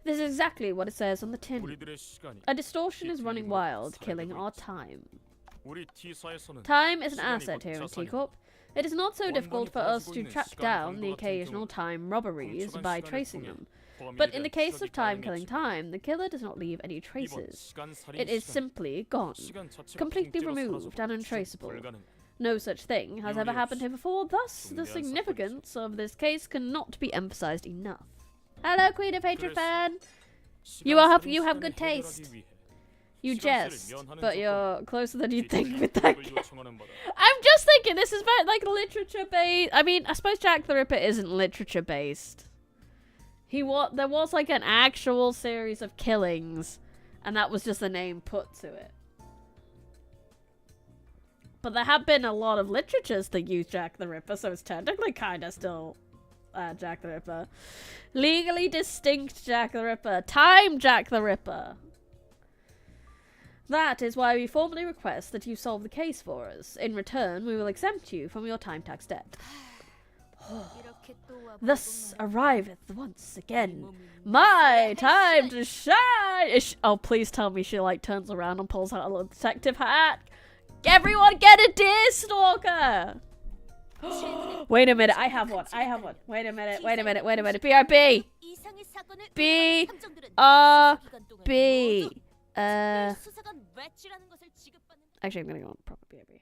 Speaker 1: This is exactly what it says on the tin.
Speaker 7: 우리들의 시간이
Speaker 1: A distortion is running wild, killing our time.
Speaker 7: 우리 T사에서는
Speaker 1: Time is an
Speaker 7: 시간이
Speaker 1: asset here in
Speaker 7: 곧 자산이다.
Speaker 1: T-Corp. It is not so difficult for us to
Speaker 7: 벌어지고 있는
Speaker 1: track
Speaker 7: 시간
Speaker 1: down the
Speaker 7: 강도 같은
Speaker 1: occasional
Speaker 7: 경우
Speaker 1: time robberies
Speaker 7: 멈춰간
Speaker 1: by
Speaker 7: 시간을
Speaker 1: tracing
Speaker 7: 통해
Speaker 1: them.
Speaker 7: 범인에
Speaker 1: But in the
Speaker 7: 대한
Speaker 1: case of
Speaker 7: 추적이
Speaker 1: time killing
Speaker 7: 가능했지만
Speaker 1: time, the killer does not leave any
Speaker 7: 이번
Speaker 1: traces.
Speaker 7: 시간 살인
Speaker 1: It is
Speaker 7: 시간,
Speaker 1: simply gone.
Speaker 7: 시간 자체가
Speaker 1: completely
Speaker 7: 통째로
Speaker 1: removed
Speaker 7: 사라져서
Speaker 1: and
Speaker 7: 추적
Speaker 1: untraceable.
Speaker 7: 불가능해.
Speaker 1: No such thing has ever happened here before, thus the
Speaker 7: 중대한
Speaker 1: significance of this case cannot be emphasized enough. Hello, Queen of Hatred
Speaker 7: 그래서
Speaker 1: fan!
Speaker 7: 시간
Speaker 1: You
Speaker 7: 살인
Speaker 1: you have
Speaker 7: 시간을
Speaker 1: good taste.
Speaker 7: 해결하기 위해
Speaker 1: You
Speaker 7: 시간세를
Speaker 1: jest,
Speaker 7: 면하는
Speaker 1: but
Speaker 7: 조건으로
Speaker 1: you're closer than you'd think with that.
Speaker 7: 뒤틀림을 요청하는 바다.
Speaker 1: I'm just thinking this is very like literature based. I mean, I suppose Jack the Ripper isn't literature based. There was like an actual series of killings, and that was just the name put to it. But there have been a lot of literatures that use Jack the Ripper, so it's technically kind of still Jack the Ripper. Legally distinct Jack the Ripper. Time Jack the Ripper. That is why we formally request that you solve the case for us. In return, we will exempt you from your time tax debt.
Speaker 2: 이렇게 또 와보구만.
Speaker 1: Thus arriveth once again my time to shine. Oh, please tell me she like turns around and pulls out a little detective hat. Everyone get a deer stalker. Wait a minute, I have one. Wait a minute. BRB.
Speaker 2: 이상의 사건을
Speaker 1: B,
Speaker 2: 의뢰받은 함정들은
Speaker 1: R,
Speaker 2: 수사 기간 동안
Speaker 1: B.
Speaker 2: 모두 수사관 배지라는 것을 지급받는
Speaker 1: Actually, I'm gonna go on proper BRB.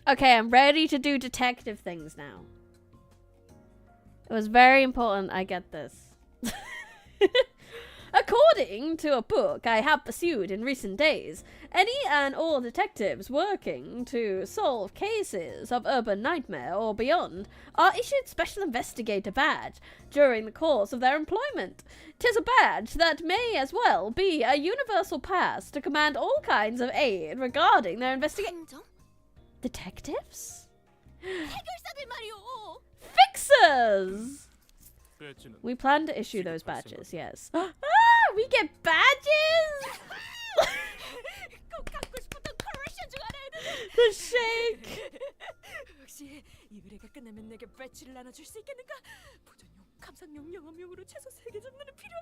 Speaker 1: Okay, I'm ready to do detective things now. It was very important I get this. According to a book I have pursued in recent days, any and all detectives working to solve cases of urban nightmare or beyond are issued special investigator badge during the course of their employment. 'Tis a badge that may as well be a universal pass to command all kinds of aid regarding their investigation.
Speaker 2: 함정?
Speaker 1: Detectives?
Speaker 2: 해결사들 말이오.
Speaker 1: Fixers!
Speaker 7: 배지는
Speaker 1: We plan to issue those badges, yes. Ah, we get badges!
Speaker 2: 꼭 갖고 싶었던 컬렉션 중 하나였는데.
Speaker 1: The shake!
Speaker 2: 혹시 이 의뢰가 끝나면 내게 배지를 나눠줄 수 있겠는가? 보존용, 감상용, 영업용으로 최소 3개 정도는 필요.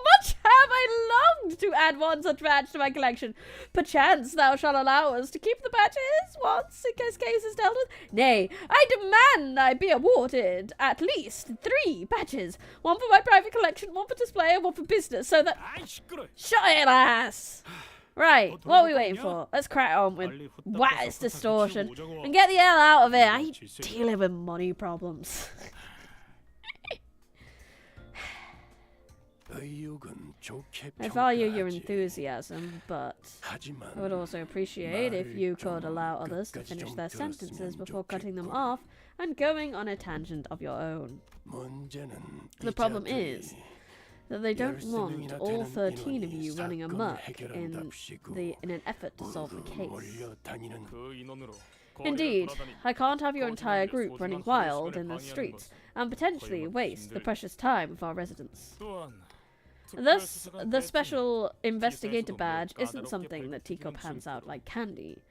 Speaker 1: Much have I longed to add one such badge to my collection. Perchance thou shalt allow us to keep the badges once in case is dealt with. Nay, I demand I be awarded at least 3 badges. One for my private collection, one for display, and one for business, so that...
Speaker 7: 아이 시끄러.
Speaker 1: Shut it, ass! Right, what are we waiting for? Let's crack on with Watt's distortion and get the hell out of here. I ain't dealing with money problems. I value your enthusiasm, but I would also appreciate if you could allow others to finish their sentences before cutting them off and going on a tangent of your own. The problem is that they don't want all 13 of you running amok in an effort to solve the case.
Speaker 7: 그 인원으로
Speaker 1: Indeed, I can't have your entire group running wild in the streets and potentially waste the precious time of our residents.
Speaker 7: 또한
Speaker 1: Thus, the special investigator badge isn't something that Teacup hands out like candy.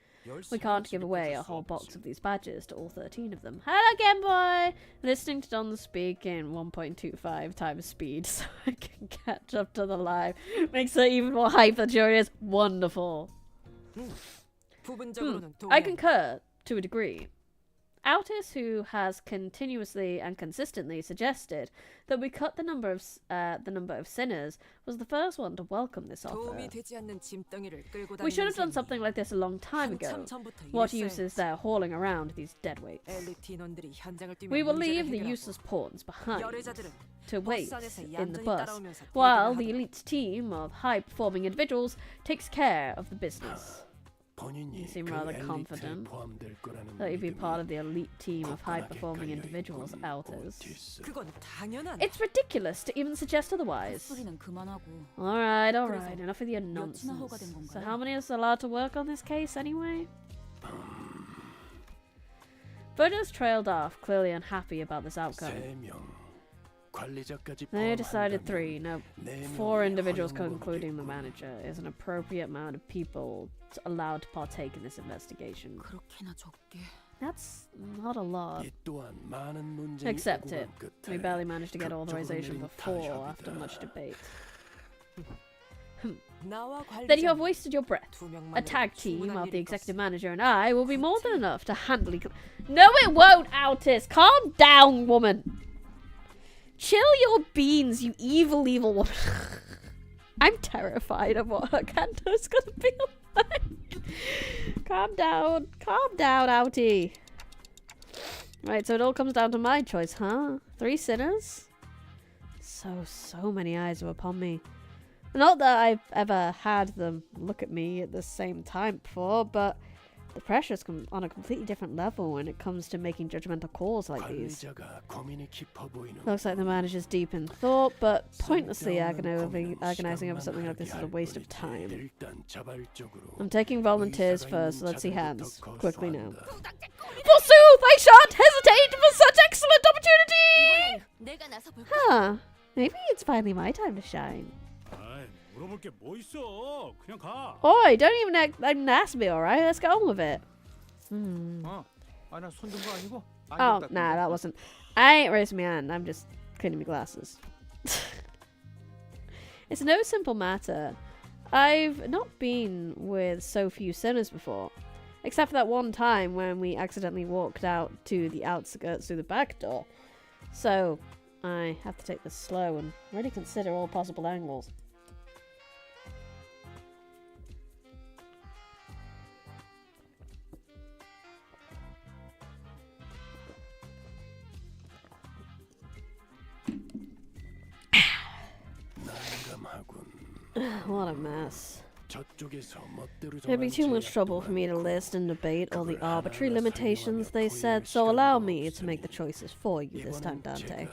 Speaker 1: We can't give away a whole box of these badges to all 13 of them. Hello, Game Boy! Listening to Don speak in 1.25 times speed so I can catch up to the live makes her even more hyper curious. Wonderful. I concur to a degree. Altus, who has continuously and consistently suggested that we cut the number of sinners, was the first one to welcome this offer. We should have done something like this a long time ago. What use is there hauling around these deadweights? We will leave the useless pawns behind to wait in the bus, while the elite team of high-performing individuals takes care of the business. You seem rather confident that you'd be part of the elite team of high-performing individuals, Altus. It's ridiculous to even suggest otherwise.
Speaker 3: 소리는 그만하고.
Speaker 1: Alright, enough with your nonsense. So how many is allowed to work on this case anyway? Voters trailed off, clearly unhappy about this outcome. They decided 3, no, 4 individuals concluding the manager is an appropriate amount of people allowed to partake in this investigation.
Speaker 3: 그렇게나 적게.
Speaker 1: That's not a lot. Accept it. We barely managed to get authorization for 4 after much debate. Then you have wasted your breath. A tag team of the executive manager and I will be more than enough to handle it. No, it won't, Altus! Calm down, woman! Chill your beans, you evil, evil woman. I'm terrified of what her canto's gonna be like. Calm down, outie. Right, so it all comes down to my choice, huh? 3 sinners? So many eyes are upon me. Not that I've ever had them look at me at the same time before, but the pressure's on a completely different level when it comes to making judgmental calls like these. Looks like the manager's deep in thought, but pointlessly agonizing over something like this is a waste of time. I'm taking volunteers first, so let's see hands. Quickly now. Forsooth, I shan't hesitate for such excellent opportunity! Huh, maybe it's finally my time to shine.
Speaker 5: 물어볼 게 뭐 있어? 그냥 가.
Speaker 1: Oi, don't even ask me, alright? Let's get on with it.
Speaker 6: 나 손 든 거 아니고?
Speaker 1: Oh, nah, that wasn't. I ain't raising my hand, I'm just cleaning my glasses. It's no simple matter. I've not been with so few sinners before. Except for that one time when we accidentally walked out to the outskirts through the back door. So, I have to take this slow and really consider all possible angles. What a mess.
Speaker 7: 저쪽에서 멋대로
Speaker 1: It'd be too much trouble for me to list and debate all the arbitrary limitations they said, so allow me to make the choices for you this time, Dante.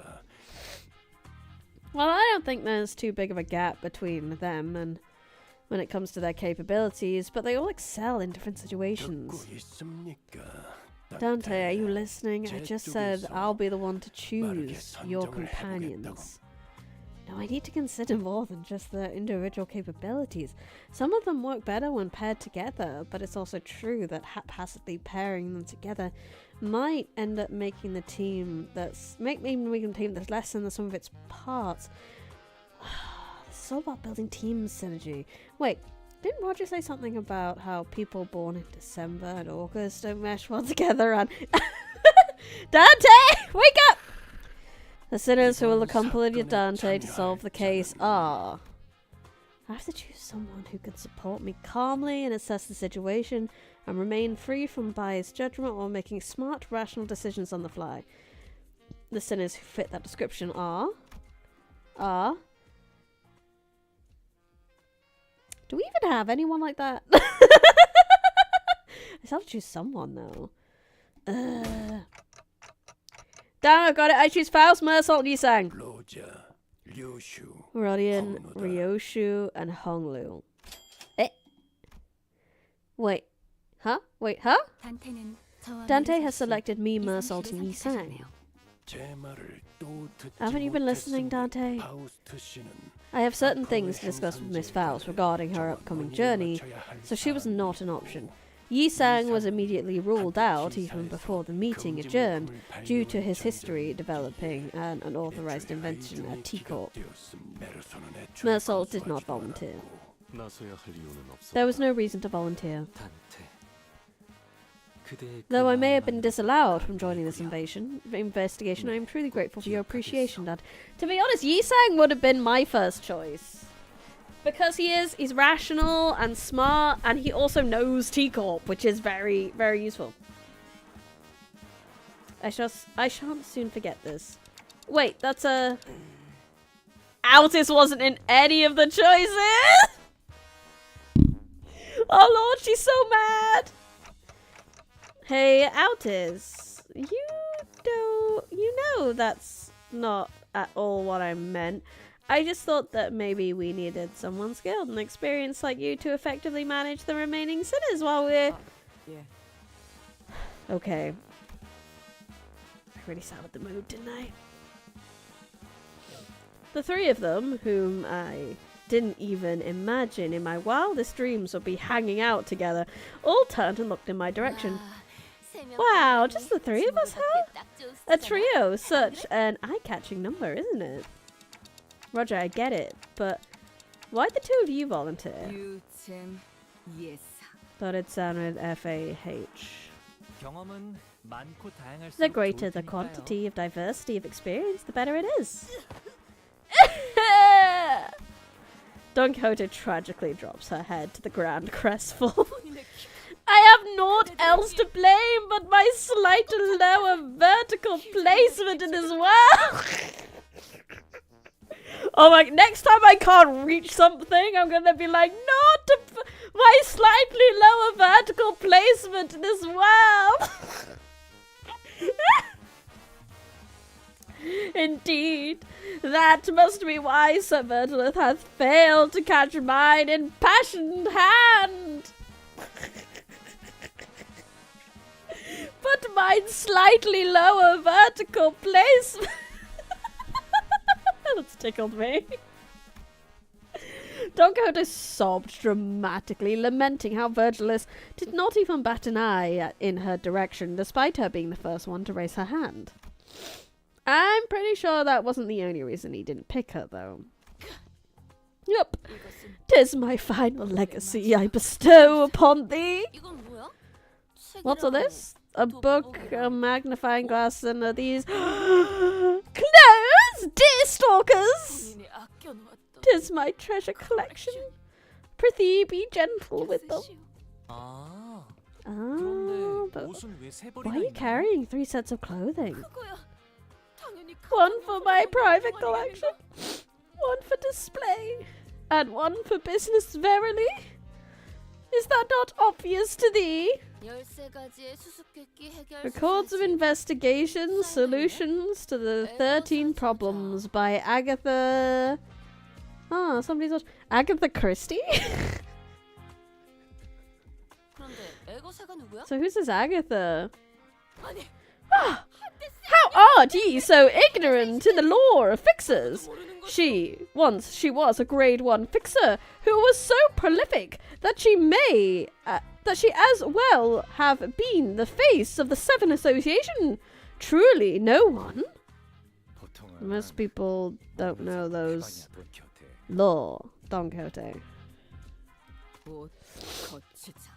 Speaker 1: Well, I don't think there's too big of a gap between them and when it comes to their capabilities, but they all excel in different situations. Dante, are you listening? I just said I'll be the one to choose your companions. No, I need to consider more than just their individual capabilities. Some of them work better when paired together, but it's also true that haphazardly pairing them together might end up making the team that's making a team that's less than the sum of its parts. This is all about building team synergy. Wait, didn't Roger say something about how people born in December and August don't mesh well together? And Dante, wake up! The sinners who will accompany Dante to solve the case are... I have to choose someone who can support me calmly and assess the situation and remain free from biased judgment while making smart, rational decisions on the fly. The sinners who fit that description are... Do we even have anyone like that? I still have to choose someone, though. Damn, I got it. I choose Faust, Mersault, and Yisang. Rodian, Ryoshu, and Honglu. Wait. Huh? Wait, huh? Dante has selected me, Mersault, and Yisang. Haven't you been listening, Dante? I have certain things to discuss with Miss Faust regarding her upcoming journey, so she was not an option. Yisang was immediately ruled out even before the meeting adjourned due to his history developing an unauthorized invention at T-Corp. Mersault did not volunteer. There was no reason to volunteer. Though I may have been disallowed from joining this investigation, I am truly grateful for your appreciation, Dad. To be honest, Yisang would have been my first choice. Because he's rational and smart, and he also knows T-Corp, which is very, very useful. I shan't soon forget this. Wait, that's a... Altis wasn't in any of the choices! Oh lord, she's so mad! Hey, Altis, you know that's not at all what I meant. I just thought that maybe we needed someone skilled and experienced like you to effectively manage the remaining sinners while we're...
Speaker 3: Yeah.
Speaker 1: Okay. I really soured the mood, didn't I? The three of them, whom I didn't even imagine in my wildest dreams would be hanging out together, all turned and looked in my direction. Wow, just the three of us, huh? A trio, such an eye-catching number, isn't it? Roger, I get it, but why'd the two of you volunteer?
Speaker 3: Yes.
Speaker 1: Thought it sounded F-A-H. The greater the quantity of diversity of experience, the better it is. Don Quixote tragically drops her head to the ground, crestfallen. I have naught else to blame but my slightly lower vertical placement in this world. Oh my, next time I can't reach something, I'm gonna be like, my slightly lower vertical placement in this world. Indeed, that must be why Sir Bertolith hath failed to catch mine impassioned hand. But mine slightly lower vertical placement... That's tickled me. Don Quixote sobbed dramatically, lamenting how Virgilis did not even bat an eye in her direction, despite her being the first one to raise her hand. I'm pretty sure that wasn't the only reason he didn't pick her, though. Yup. 'Tis my final legacy I bestow upon thee. What's all this? A book, a magnifying glass, and these... Clothes, dear stalkers! 'Tis my treasure collection. Prithee be gentle with them. Ah, but why are you carrying 3 sets of clothing? One for my private collection, one for display. and one for business verily? Is that not obvious to thee?
Speaker 4: 13가지의 수수께끼 해결
Speaker 1: Records of
Speaker 4: 수수지.
Speaker 1: Investigations, Solutions to the 13 Problems by Agatha... Oh, somebody's watched... Agatha Christie?
Speaker 4: 그런데 애거새가 누구야?
Speaker 1: So who's this Agatha?
Speaker 4: 아니,
Speaker 1: How art ye so ignorant in the lore of fixers? She was a grade 1 fixer who was so prolific that she as well have been the face of the Seven Association. Truly no one.
Speaker 6: 보통은
Speaker 1: Most people don't know those
Speaker 6: 해방이야, 돈 곁에.
Speaker 1: law. Don Quixote.
Speaker 3: 옷 거치자.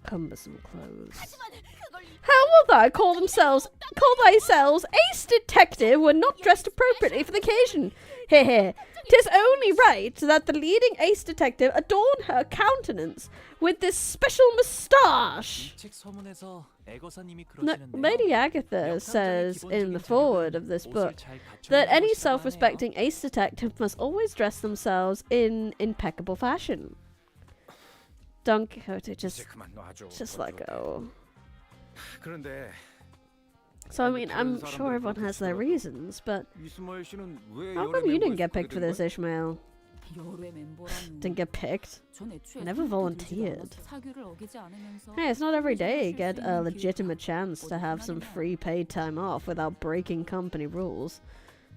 Speaker 1: Cumbersome clothes.
Speaker 4: 하지만 그걸
Speaker 1: How will thou call thyself ace detective when not dressed appropriately for the occasion? Hehe. 'Tis only right that the leading ace detective adorn her countenance with this special moustache.
Speaker 8: 책 서문에서 애거사님이
Speaker 1: No,
Speaker 8: 그러시는데요.
Speaker 1: Lady Agatha says in the foreword of this book that any self-respecting ace detective must always dress themselves in impeccable fashion. Don Quixote
Speaker 6: 이제
Speaker 1: just
Speaker 6: 그만 놔줘.
Speaker 1: like, oh.
Speaker 6: 그런데
Speaker 1: So I mean, I'm sure everyone has their reasons, but
Speaker 6: 이스마엘 씨는 왜
Speaker 1: how
Speaker 6: 열애
Speaker 1: come you didn't
Speaker 6: 멤버에서
Speaker 1: get
Speaker 6: 보게
Speaker 1: picked for
Speaker 6: 된
Speaker 1: this,
Speaker 6: 거야?
Speaker 1: Ishmael?
Speaker 3: 열외 멤버라니.
Speaker 1: Didn't get picked?
Speaker 3: 전 애초에
Speaker 1: Never
Speaker 3: 생각도
Speaker 1: volunteered.
Speaker 3: 들지도 않았어. 사규를 어기지 않으면서
Speaker 1: Hey, it's not every day you
Speaker 3: 쉴
Speaker 1: get
Speaker 3: 수
Speaker 1: a
Speaker 3: 있는
Speaker 1: legitimate
Speaker 3: 기회가
Speaker 1: chance to have some
Speaker 3: 어디
Speaker 1: free paid time off without breaking company rules.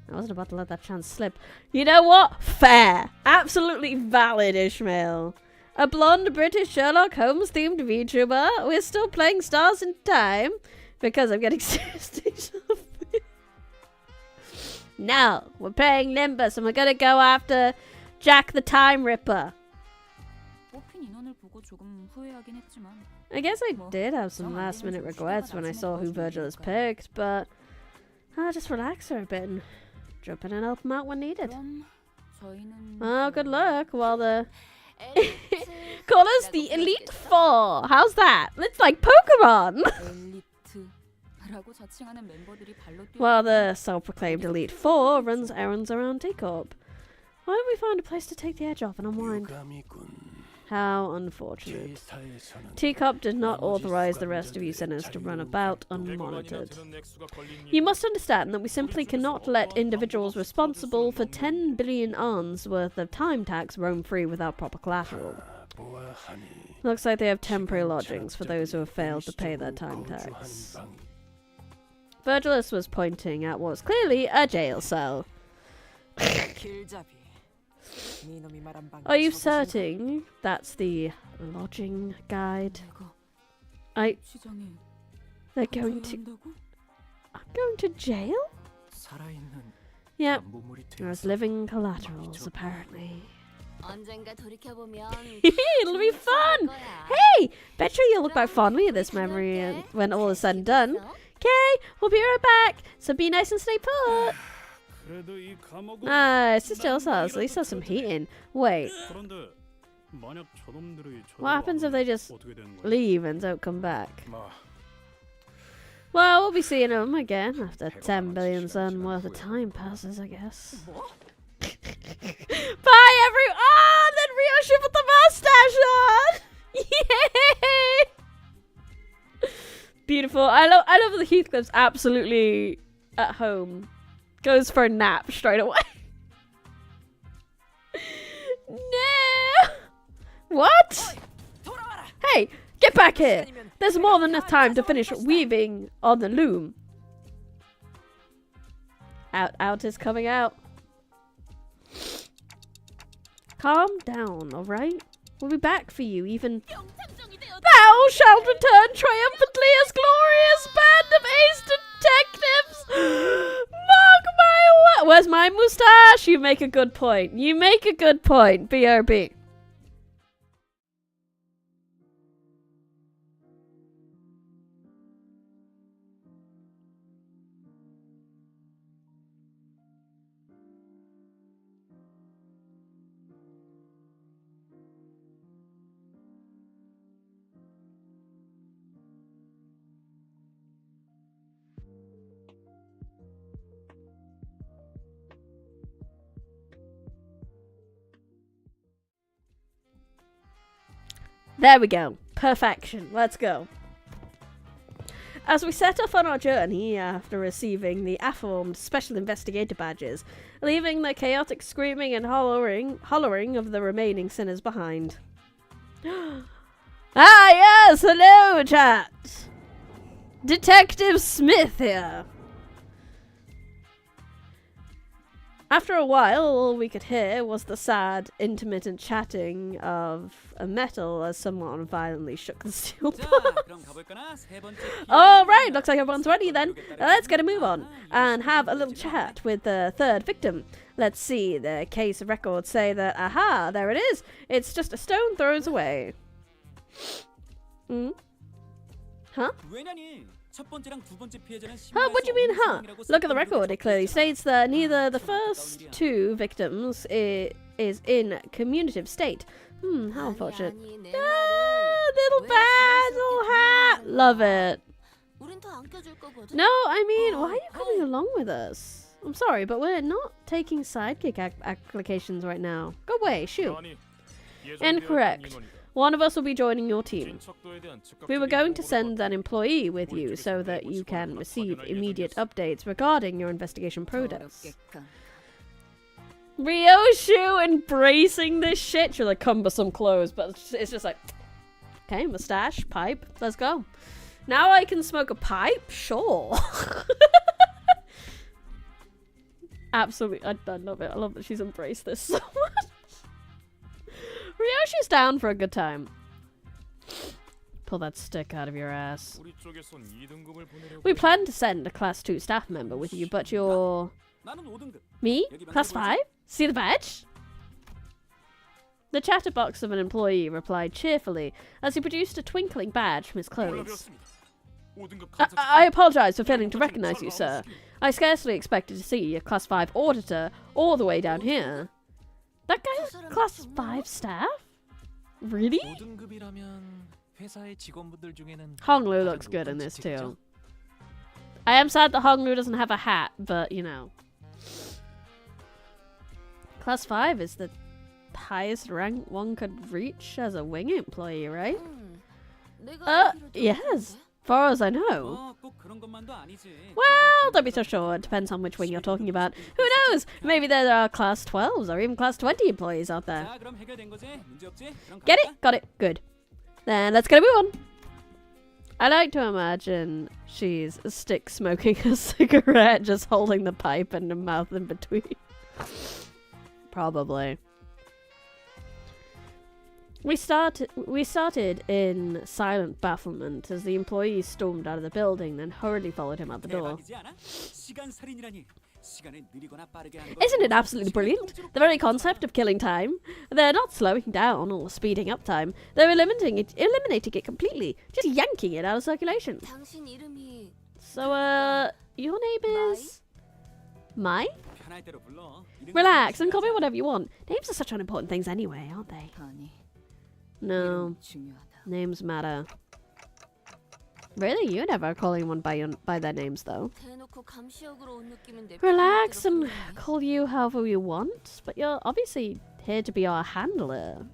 Speaker 1: I wasn't about to let that chance slip. You know what? Fair. Absolutely valid, Ishmael. A blonde British Sherlock Holmes themed VTuber. We're still playing Stars in Time because I'm getting seriously No, we're playing Limbus and we're gonna go after Jack the Time Ripper.
Speaker 3: 뽑힌 인원을 보고 조금 후회하긴 했지만
Speaker 1: I guess I did have some last minute regrets when I saw who Virgil has picked, but I'll just relax for a bit and jump in and help him out when needed.
Speaker 3: 그럼 저희는
Speaker 1: Oh, good luck while the call us the Elite Four. How's that? It's like Pokemon.
Speaker 3: 엘리트라고 자칭하는 멤버들이 발로 뛰어
Speaker 1: While the self-proclaimed Elite Four runs errands around Teacup. Why don't we find a place to take the edge off and unwind?
Speaker 7: 유감이군.
Speaker 1: How unfortunate.
Speaker 7: 제사에서는
Speaker 1: Teacup did not authorize the rest of you sinners to run about unmonitored. You must understand that we simply cannot let individuals responsible for 10 billion ons worth of time tax roam free without proper collateral.
Speaker 7: 보아하니
Speaker 1: Looks like they have temporary lodgings for those who have failed to pay their time tax. Virgilus was pointing at what was clearly a jail cell.
Speaker 2: 길잡이. 네 놈이 말한 방.
Speaker 1: Are you certain that's the lodging guide?
Speaker 3: 내가
Speaker 1: I...
Speaker 3: 시장에
Speaker 1: They're going to...
Speaker 3: 한다고?
Speaker 1: I'm going to jail?
Speaker 8: 살아있는
Speaker 1: Yep.
Speaker 8: 안보물이
Speaker 1: There's
Speaker 8: 되어서
Speaker 1: living collaterals, apparently.
Speaker 4: 언젠가 돌이켜보면
Speaker 1: It'll be fun! Hey! Bet you you'll look back fondly at this memory when all is said and done. Okay, we'll be right back, so be nice and stay put.
Speaker 5: 그래도 이 감옥은
Speaker 1: Ah, it's just Jill's house. At least there's some heating. Wait,
Speaker 5: 그런데 만약 저놈들이
Speaker 1: what happens if they just
Speaker 5: 어떻게 되는 거야?
Speaker 1: leave and don't come back?
Speaker 6: 뭐
Speaker 1: Well, we'll be seeing them again after 10 billion sun worth of time passes, I guess. Bye, everyone! Oh, then Ryoshi put the mustache on! Yay! Beautiful. I love the Heathcliff's absolutely at home. Goes for a nap straight away. No! What? Hey, get back here! There's more than enough time to finish weaving on the loom. Out is coming out. Calm down, alright? We'll be back for you, even... Thou shalt return triumphantly as glorious band of ace detectives! Mark my word! Where's my moustache? You make a good point. You make a good point, BRB. There we go. Perfection. Let's go. As we set off on our journey after receiving the aforementioned special investigator badges, leaving the chaotic screaming and hollering of the remaining sinners behind. Ah, yes! Hello, chat! Detective Smith here. After a while, all we could hear was the sad, intermittent chatting of a metal as someone violently shook the steel bar. Alright, looks like everyone's ready then. Let's get a move on and have a little chat with the third victim. Let's see, the case records say that, aha, there it is. It's just a stone throws away. Huh? Huh, what do you mean, huh? Look at the record. It clearly states that neither the first two victims is in commutative state. How unfortunate. Ah, little badge, little hat. Love it. No, I mean, why are you coming along with us? I'm sorry, but we're not taking sidekick applications right now. Go away, shoot. Incorrect. One of us will be joining your team. We were going to send an employee with you so that you can receive immediate updates regarding your investigation progress. Ryoshu embracing this shit. She's like cumbersome clothes, but it's just like, okay, mustache, pipe, let's go. Now I can smoke a pipe? Sure. Absolutely, I love it. I love that she's embraced this so much. Ryoshi's down for a good time. Pull that stick out of your ass. We plan to send a Class 2 staff member with you, but you're... Me? Class 5? See the badge? The chatterbox of an employee replied cheerfully as he produced a twinkling badge from his clothes. I apologize for failing to recognize you, sir. I scarcely expected to see a Class 5 auditor all the way down here. That guy's Class 5 staff? Really? Honglu looks good in this too. I am sad that Honglu doesn't have a hat, but you know. Class 5 is the highest rank one could reach as a wing employee, right? Yes. Far as I know. Well, don't be so sure. It depends on which wing you're talking about. Who knows? Maybe there are Class 12s or even Class 20 employees out there. Get it? Got it. Good. Then let's get a move on. I like to imagine she's stick smoking a cigarette, just holding the pipe and the mouth in between. Probably. We started in silent bafflement as the employees stormed out of the building, then hurriedly followed him out the door. Isn't it absolutely brilliant? The very concept of killing time. They're not slowing down or speeding up time. They're eliminating it completely, just yanking it out of circulation. So, your name is... Mai? Relax and call me whatever you want. Names are such unimportant things anyway, aren't they? No. Names matter. Really? You never call anyone by their names, though. Relax and call you however you want, but you're obviously here to be our handler.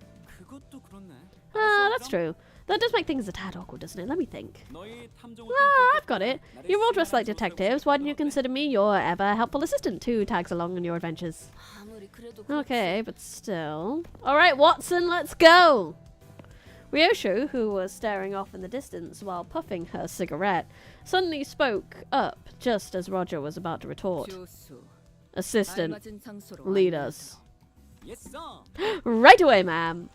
Speaker 1: Ah, that's true. That does make things a tad awkward, doesn't it? Let me think. Ah, I've got it. You're all dressed like detectives. Why don't you consider me your ever-helpful assistant who tags along on your adventures? Okay, but still. Alright, Watson, let's go! Ryoshu, who was staring off in the distance while puffing her cigarette, suddenly spoke up just as Roger was about to retort. Assistant, lead us. Right away, ma'am.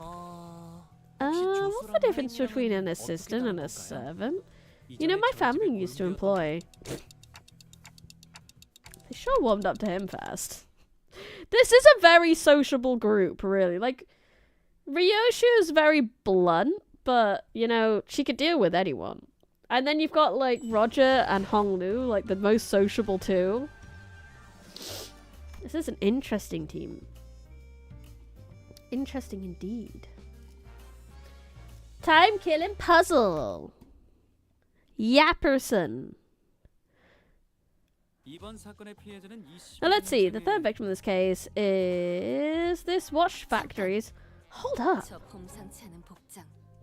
Speaker 1: What's the difference between an assistant and a servant? You know, my family used to employ... They sure warmed up to him fast. This is a very sociable group, really. Like, Ryoshu is very blunt, but, you know, she could deal with anyone. And then you've got, like, Roger and Honglu, like, the most sociable too. This is an interesting team. Interesting indeed. Time killing puzzle. Yapperson. Now let's see, the third victim in this case is this watch factory's... Hold up.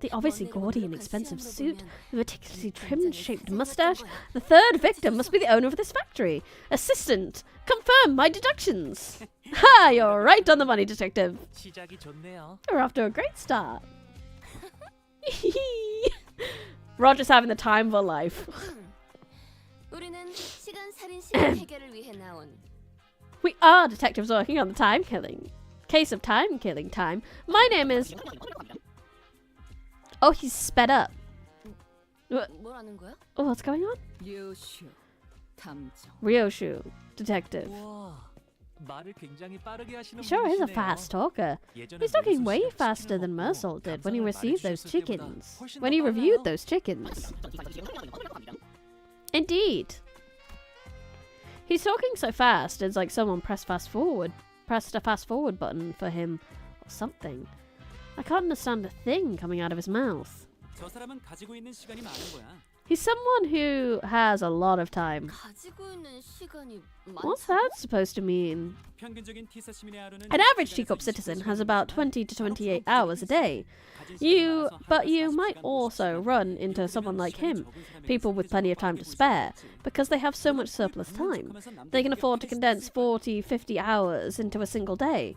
Speaker 1: The obviously gaudy and expensive suit, the meticulously trimmed shaped mustache. The third victim must be the owner of this factory. Assistant, confirm my deductions. Ha! You're right on the money, detective.
Speaker 8: 시작이 좋네요.
Speaker 1: We're off to a great start. Roger's having the time of her life.
Speaker 4: 우리는 시간 살인 시간 해결을 위해 나온.
Speaker 1: We are detectives working on the time killing. Case of time killing time. My name is... Oh, he's sped up.
Speaker 4: 뭐라는 거야?
Speaker 1: Oh, what's going on?
Speaker 3: 요슈 탐정.
Speaker 1: Ryoshu, detective.
Speaker 8: 우와, 말을 굉장히 빠르게 하시는
Speaker 1: He sure is a
Speaker 8: 분이시네요.
Speaker 1: fast talker.
Speaker 8: 예전에
Speaker 1: He's talking
Speaker 8: 멜소
Speaker 1: way
Speaker 8: 씨가
Speaker 1: faster
Speaker 8: 치킨을
Speaker 1: than
Speaker 8: 먹고
Speaker 1: Mersal did when he
Speaker 8: 감상을
Speaker 1: received those
Speaker 8: 말해주셨을 때보다
Speaker 1: chickens.
Speaker 8: 훨씬
Speaker 1: When
Speaker 8: 더
Speaker 1: he reviewed
Speaker 8: 빨라요.
Speaker 1: those chickens. Indeed. He's talking so fast, it's like someone pressed a fast forward button for him or something. I can't understand a thing coming out of his mouth.
Speaker 8: 저 사람은 가지고 있는 시간이 많은 거야.
Speaker 1: He's someone who has a lot of time.
Speaker 4: 가지고 있는 시간이
Speaker 1: What's
Speaker 4: 많다고?
Speaker 1: that supposed to mean?
Speaker 8: 평균적인 티사 시민의 하루는
Speaker 1: An average teacup citizen has about 20 to 28 hours a day. But you might also run into someone like him, people with plenty of time to spare, because they have so much surplus time. They can afford to condense 40, 50 hours into a single day.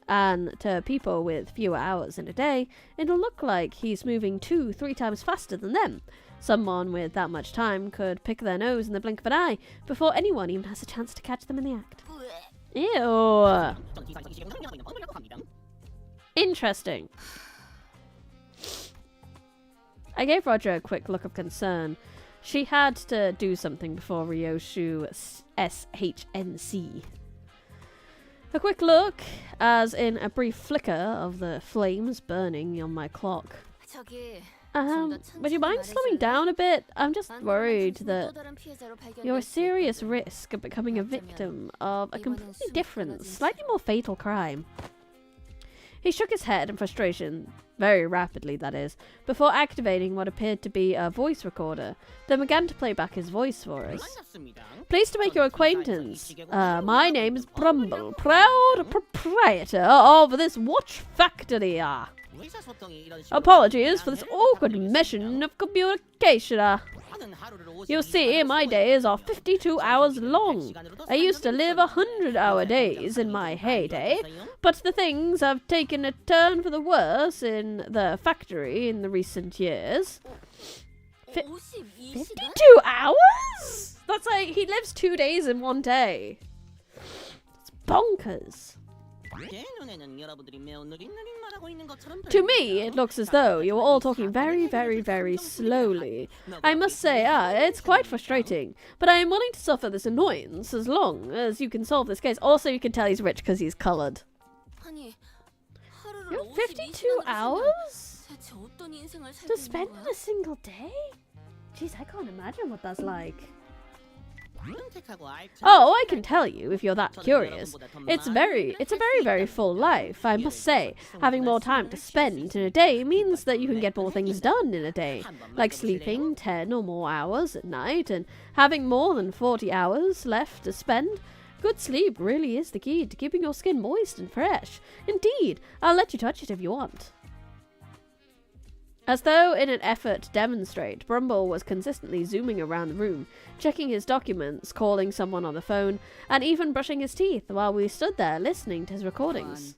Speaker 1: And to people with fewer hours in a day, it'll look like he's moving 2-3 times faster than them. Someone with that much time could pick their nose in the blink of an eye before anyone even has a chance to catch them in the act. Ew. Interesting. I gave Roger a quick look of concern. She had to do something before Ryoshu SHNC. A quick look, as in a brief flicker of the flames burning on my clock.
Speaker 4: 저기
Speaker 1: Would you mind slowing down a bit? I'm just worried that you're a serious risk of becoming a victim of a completely different, slightly more fatal crime. He shook his head in frustration, very rapidly that is, before activating what appeared to be a voice recorder, then began to play back his voice for us. Pleased to make your acquaintance. My name is Brumble, proud proprietor of this watch factory. Apologies for this awkward mission of communication. You see, my days are 52 hours long. I used to live 100-hour days in my heyday, but the things have taken a turn for the worse in the factory in the recent years. 52 hours? That's like, he lives 2 days in one day. It's bonkers. To me, it looks as though you are all talking very, very, very slowly. I must say, it's quite frustrating, but I am willing to suffer this annoyance as long as you can solve this case. Also, you can tell he's rich because he's coloured. You have 52 hours to spend in a single day? Jeez, I can't imagine what that's like. Oh, I can tell you if you're that curious. It's a very, very full life, I must say. Having more time to spend in a day means that you can get more things done in a day, like sleeping 10 or more hours at night and having more than 40 hours left to spend. Good sleep really is the key to keeping your skin moist and fresh. Indeed, I'll let you touch it if you want. As though in an effort to demonstrate, Brumble was consistently zooming around the room, checking his documents, calling someone on the phone, and even brushing his teeth while we stood there listening to his recordings.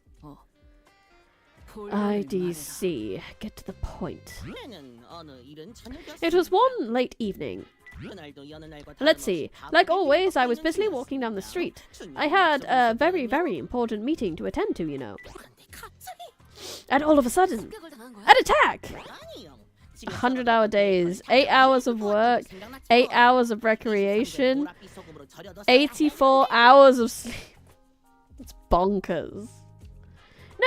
Speaker 1: IDC, get to the point. It was one late evening. Let's see. Like always, I was busily walking down the street. I had a very, very important meeting to attend to, you know. And all of a sudden, an attack! 100-hour days, 8 hours of work, 8 hours of recreation, 84 hours of sleep. It's bonkers.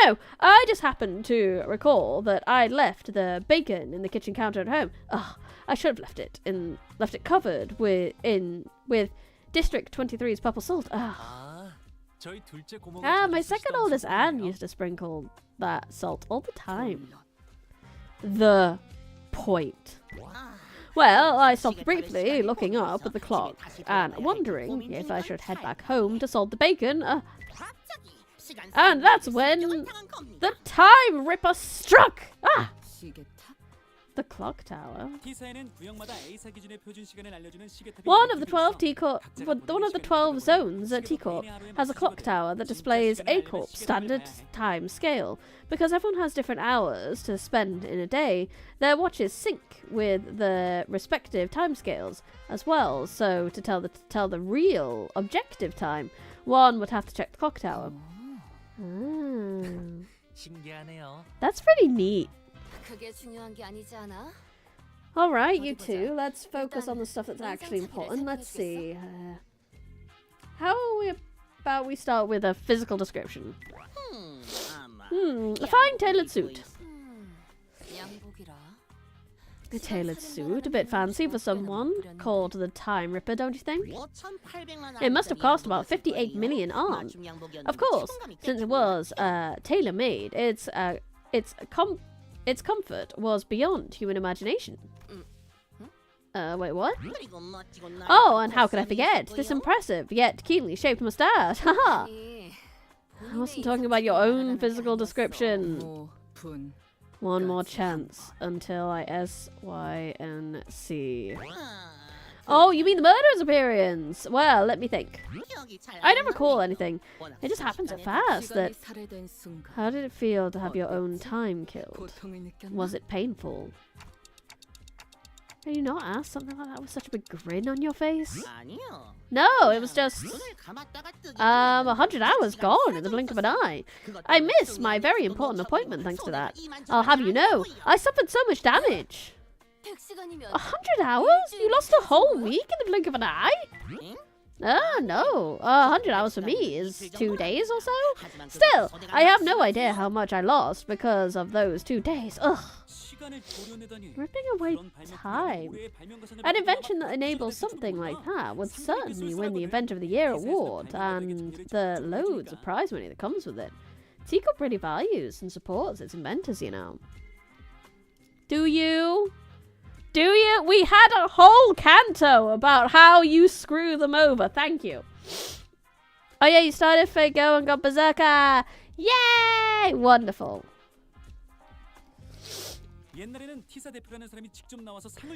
Speaker 1: No, I just happened to recall that I'd left the bacon in the kitchen counter at home. Ugh, I should have left it covered with District 23's purple salt. Ugh. My second oldest Anne used to sprinkle that salt all the time. The point. Well, I stopped briefly, looking up at the clock and wondering if I should head back home to salt the bacon. And that's when the time ripper struck! Ah! The clock tower.
Speaker 8: T사에는 구역마다 A사 기준의 표준 시간을 알려주는 시계탑이
Speaker 1: One of the
Speaker 8: 있어.
Speaker 1: 12 T-Corp, one of the 12 zones at T-Corp has a clock tower that displays A-Corp standard time scale. Because everyone has different hours to spend in a day, their watches sync with the respective timescales as well. So to tell the real objective time, one would have to check the clock tower. Ah.
Speaker 8: 신기하네요.
Speaker 1: That's pretty neat.
Speaker 4: 그게 중요한 게 아니지 않아?
Speaker 1: Alright, you two, let's focus on the stuff that's actually important. Let's see. How about we start with a physical description? A fine tailored suit.
Speaker 4: 양복이라.
Speaker 1: A tailored suit, a bit fancy for someone called the Time Ripper, don't you think? It must have cost about 58 million on. Of course, since it was tailor-made, its comfort was beyond human imagination. Wait, what? Oh, and how could I forget this impressive yet keenly shaped mustache? Haha! I wasn't talking about your own physical description. One more chance until I SYNC. Oh, you mean the murderer's appearance? Well, let me think. I don't recall anything. It just happened so fast that... How did it feel to have your own time killed? Was it painful? Can you not ask something like that with such a big grin on your face? No, it was just... 100 hours gone in the blink of an eye. I missed my very important appointment thanks to that. I'll have you know, I suffered so much damage. 100 hours? You lost a whole week in the blink of an eye? No. 100 hours for me is 2 days or so. Still, I have no idea how much I lost because of those 2 days. Ugh. Ripping away time. An invention that enables something like that would certainly win the Inventor of the Year award and the loads of prize money that comes with it. T-Corp really values and supports its inventors, you know. Do you? Do you? We had a whole canto about how you screw them over. Thank you. Oh yeah, you started Fago and got Berserker. Yay! Wonderful.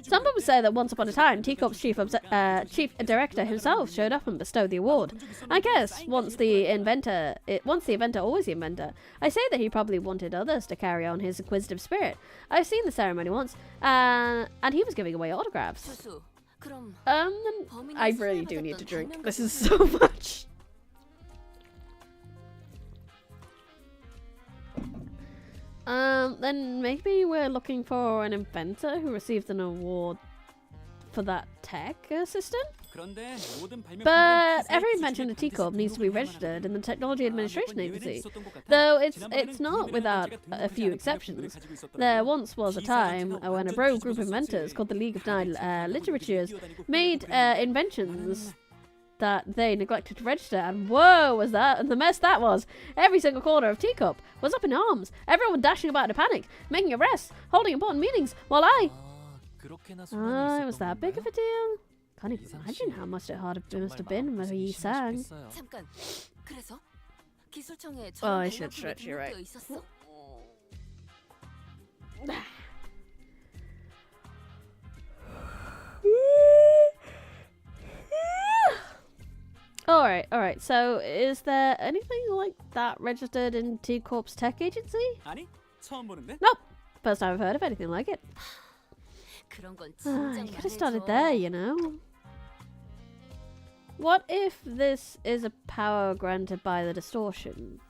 Speaker 1: Some people say that once upon a time, T-Corp's chief director himself showed up and bestowed the award. I guess once the inventor, always the inventor. I say that he probably wanted others to carry on his inquisitive spirit. I've seen the ceremony once, and he was giving away autographs. I really do need to drink. This is so much. Then maybe we're looking for an inventor who received an award for that tech system? But every invention at T-Corp needs to be registered in the Technology Administration Agency, though it's not without a few exceptions. There once was a time when a rogue group of inventors called the League of Nine Literatures made inventions that they neglected to register, and whoa was that, and the mess that was. Every single corner of T-Corp was up in arms, everyone dashing about in a panic, making arrests, holding important meetings, while it was that big of a deal? Can't even imagine how much it must have been when he sang. Oh, I should stretch, you're right. Alright, so is there anything like that registered in T-Corp's tech agency? Nope, first time I've heard of anything like it. You could have started there, you know. What if this is a power granted by the distortion?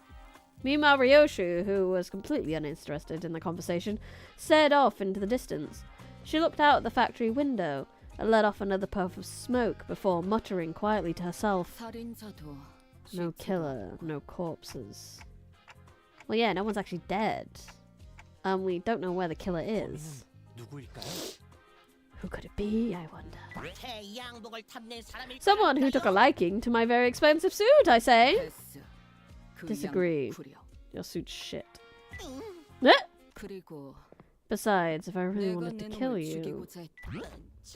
Speaker 1: Meanwhile, Ryoshu, who was completely uninterested in the conversation, stared off into the distance. She looked out at the factory window and let off another puff of smoke before muttering quietly to herself. No killer, no corpses. Well, yeah, no one's actually dead. We don't know where the killer is. Who could it be, I wonder? Someone who took a liking to my very expensive suit, I say. Disagree. Your suit's shit. Besides, if I really wanted to kill you...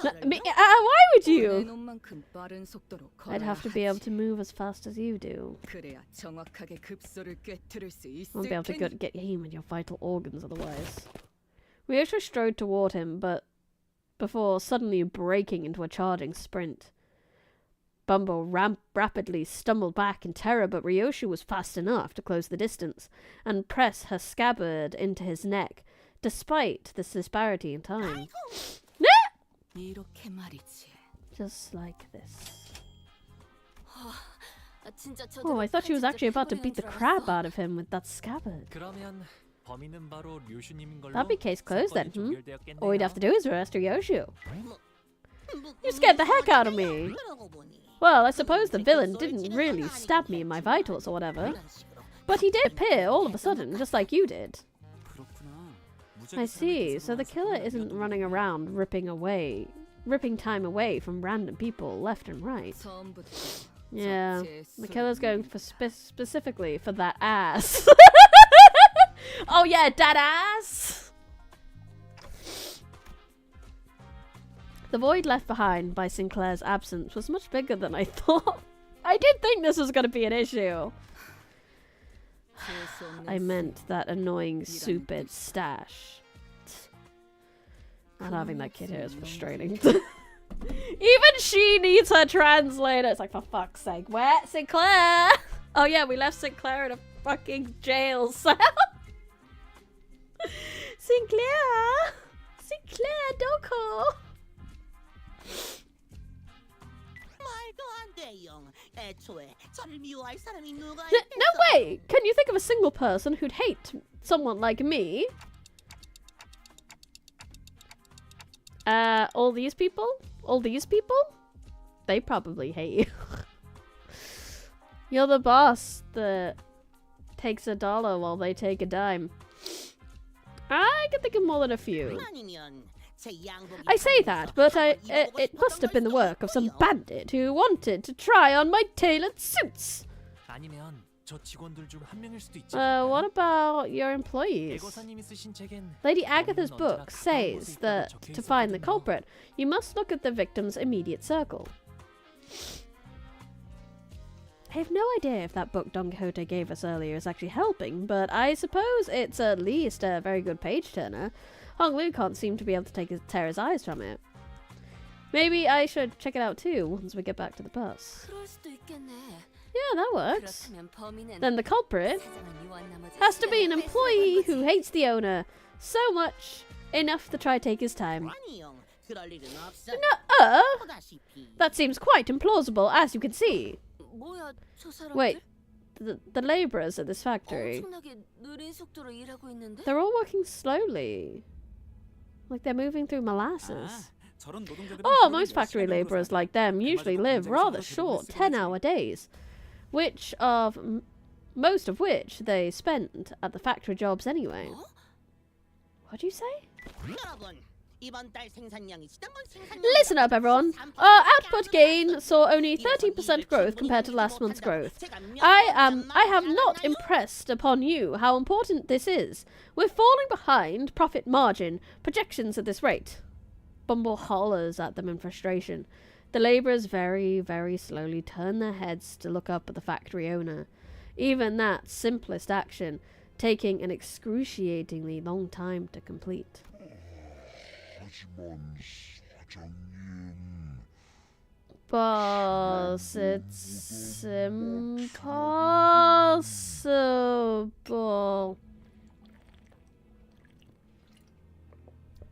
Speaker 1: why would you? I'd have to be able to move as fast as you do. Won't be able to get aim in your vital organs otherwise. Ryosho strode toward him, but before suddenly breaking into a charging sprint. Bumble rapidly stumbled back in terror, but Ryosho was fast enough to close the distance and press her scabbard into his neck, despite this disparity in time.
Speaker 3: 이렇게 말이지.
Speaker 1: Just like this.
Speaker 4: 진짜
Speaker 1: Oh, I thought she was actually about to beat the crap out of him with that scabbard.
Speaker 8: 그러면 범인은 바로 류슈님인 걸로.
Speaker 1: That'd be case closed then,
Speaker 8: 사건이
Speaker 1: hmm? All we'd have to
Speaker 8: 종결되었겠네요.
Speaker 1: do is arrest Ryosho. You scared the heck out of me. Well, I suppose the villain didn't really stab me in my vitals or whatever. But he did appear all of a sudden, just like you did.
Speaker 8: 그렇구나.
Speaker 1: I see, so the killer isn't running around ripping time away from random people left and right. Yeah, the killer's going for specifically for that ass. Oh yeah, that ass! The void left behind by Sinclair's absence was much bigger than I thought. I did think this was going to be an issue. I meant that annoying stupid stash. Not having that kid here is frustrating. Even she needs her translator. It's like, for fuck's sake. Where? Sinclair! Oh yeah, we left Sinclair in a fucking jail cell. Sinclair! Sinclair, Doko! No way! Can you think of a single person who'd hate someone like me? All these people? All these people? They probably hate you. You're the boss that takes $1 while they take a dime. I can think of more than a few. I say that, but it must have been the work of some bandit who wanted to try on my tailored suits.
Speaker 8: 아니면 저 직원들 중 한 명일 수도 있지.
Speaker 1: What about your employees?
Speaker 8: 애거사님이 쓰신 책엔
Speaker 1: Lady Agatha's book says that to find the culprit, you must look at the victim's immediate circle. I have no idea if that book Don Quixote gave us earlier is actually helping, but I suppose it's at least a very good page-turner. Hong Lu can't seem to be able to tear his eyes from it. Maybe I should check it out too once we get back to the bus. Yeah, that works. Then the culprit has to be an employee who hates the owner so much enough to try to take his time. That seems quite implausible, as you can see. Wait, the labourers at this factory, they're all working slowly. Like they're moving through molasses.
Speaker 8: 저런 노동자들은
Speaker 1: Oh,
Speaker 8: 하루를
Speaker 1: most
Speaker 8: 몇
Speaker 1: factory
Speaker 8: 시간을
Speaker 1: labourers
Speaker 8: 걸어서
Speaker 1: like them usually live rather
Speaker 8: 공장에서
Speaker 1: short
Speaker 8: 일하고
Speaker 1: 10-hour days, most of which they spend at the factory jobs anyway. What'd you say? Listen up, everyone. Our output gain saw only 13% growth compared to last month's growth. I have not impressed upon you how important this is. We're falling behind profit margin projections at this rate. Bumble hollers at them in frustration. The labourers very, very slowly turn their heads to look up at the factory owner. Even that simplest action taking an excruciatingly long time to complete. Boss, it's impossible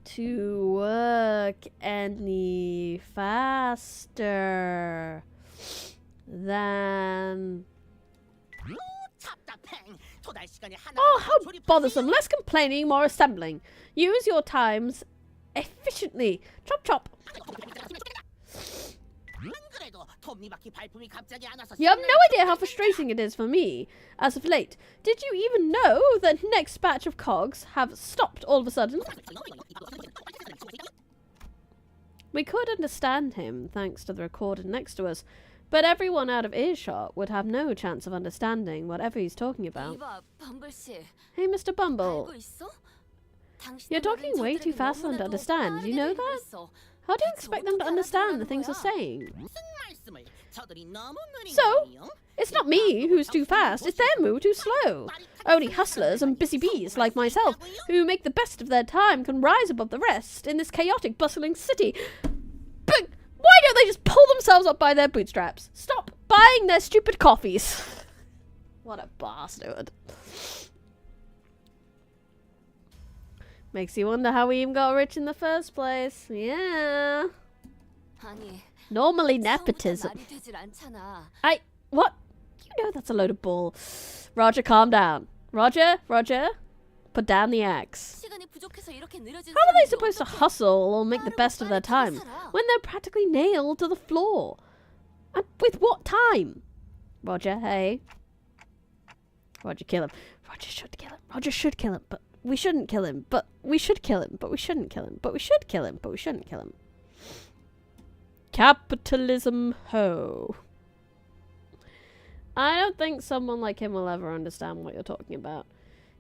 Speaker 1: to work any faster than... Oh, how bothersome. Less complaining, more assembling. Use your times efficiently. Chop chop. You have no idea how frustrating it is for me as of late. Did you even know that next batch of cogs have stopped all of a sudden? We could understand him thanks to the recorder next to us, but everyone out of earshot would have no chance of understanding whatever he's talking about. Hey, Mr. Bumble. You're talking way too fast for them to understand. You know that? How do you expect them to understand the things you're saying? So, it's not me who's too fast, it's them who are too slow. Only hustlers and busy bees like myself, who make the best of their time, can rise above the rest in this chaotic, bustling city. But why don't they just pull themselves up by their bootstraps? Stop buying their stupid coffees. What a bastard. Makes you wonder how we even got rich in the first place. Yeah.
Speaker 4: 아니,
Speaker 1: Normally
Speaker 4: 처음부터
Speaker 1: nepotism.
Speaker 4: 말이 되질 않잖아.
Speaker 1: What? You know that's a load of bull. Roger, calm down. Roger, put down the axe.
Speaker 4: 시간이 부족해서 이렇게 느려진
Speaker 1: How are they
Speaker 4: 사람들이
Speaker 1: supposed to
Speaker 4: 어떻게
Speaker 1: hustle or make the best of their time when they're practically nailed to the floor? And with what time? Roger, hey. Roger, kill him. Roger should kill him. Roger should kill him, but we shouldn't kill him. But we should kill him, but we shouldn't kill him. But we should kill him, but we shouldn't kill him. Capitalism ho. I don't think someone like him will ever understand what you're talking about.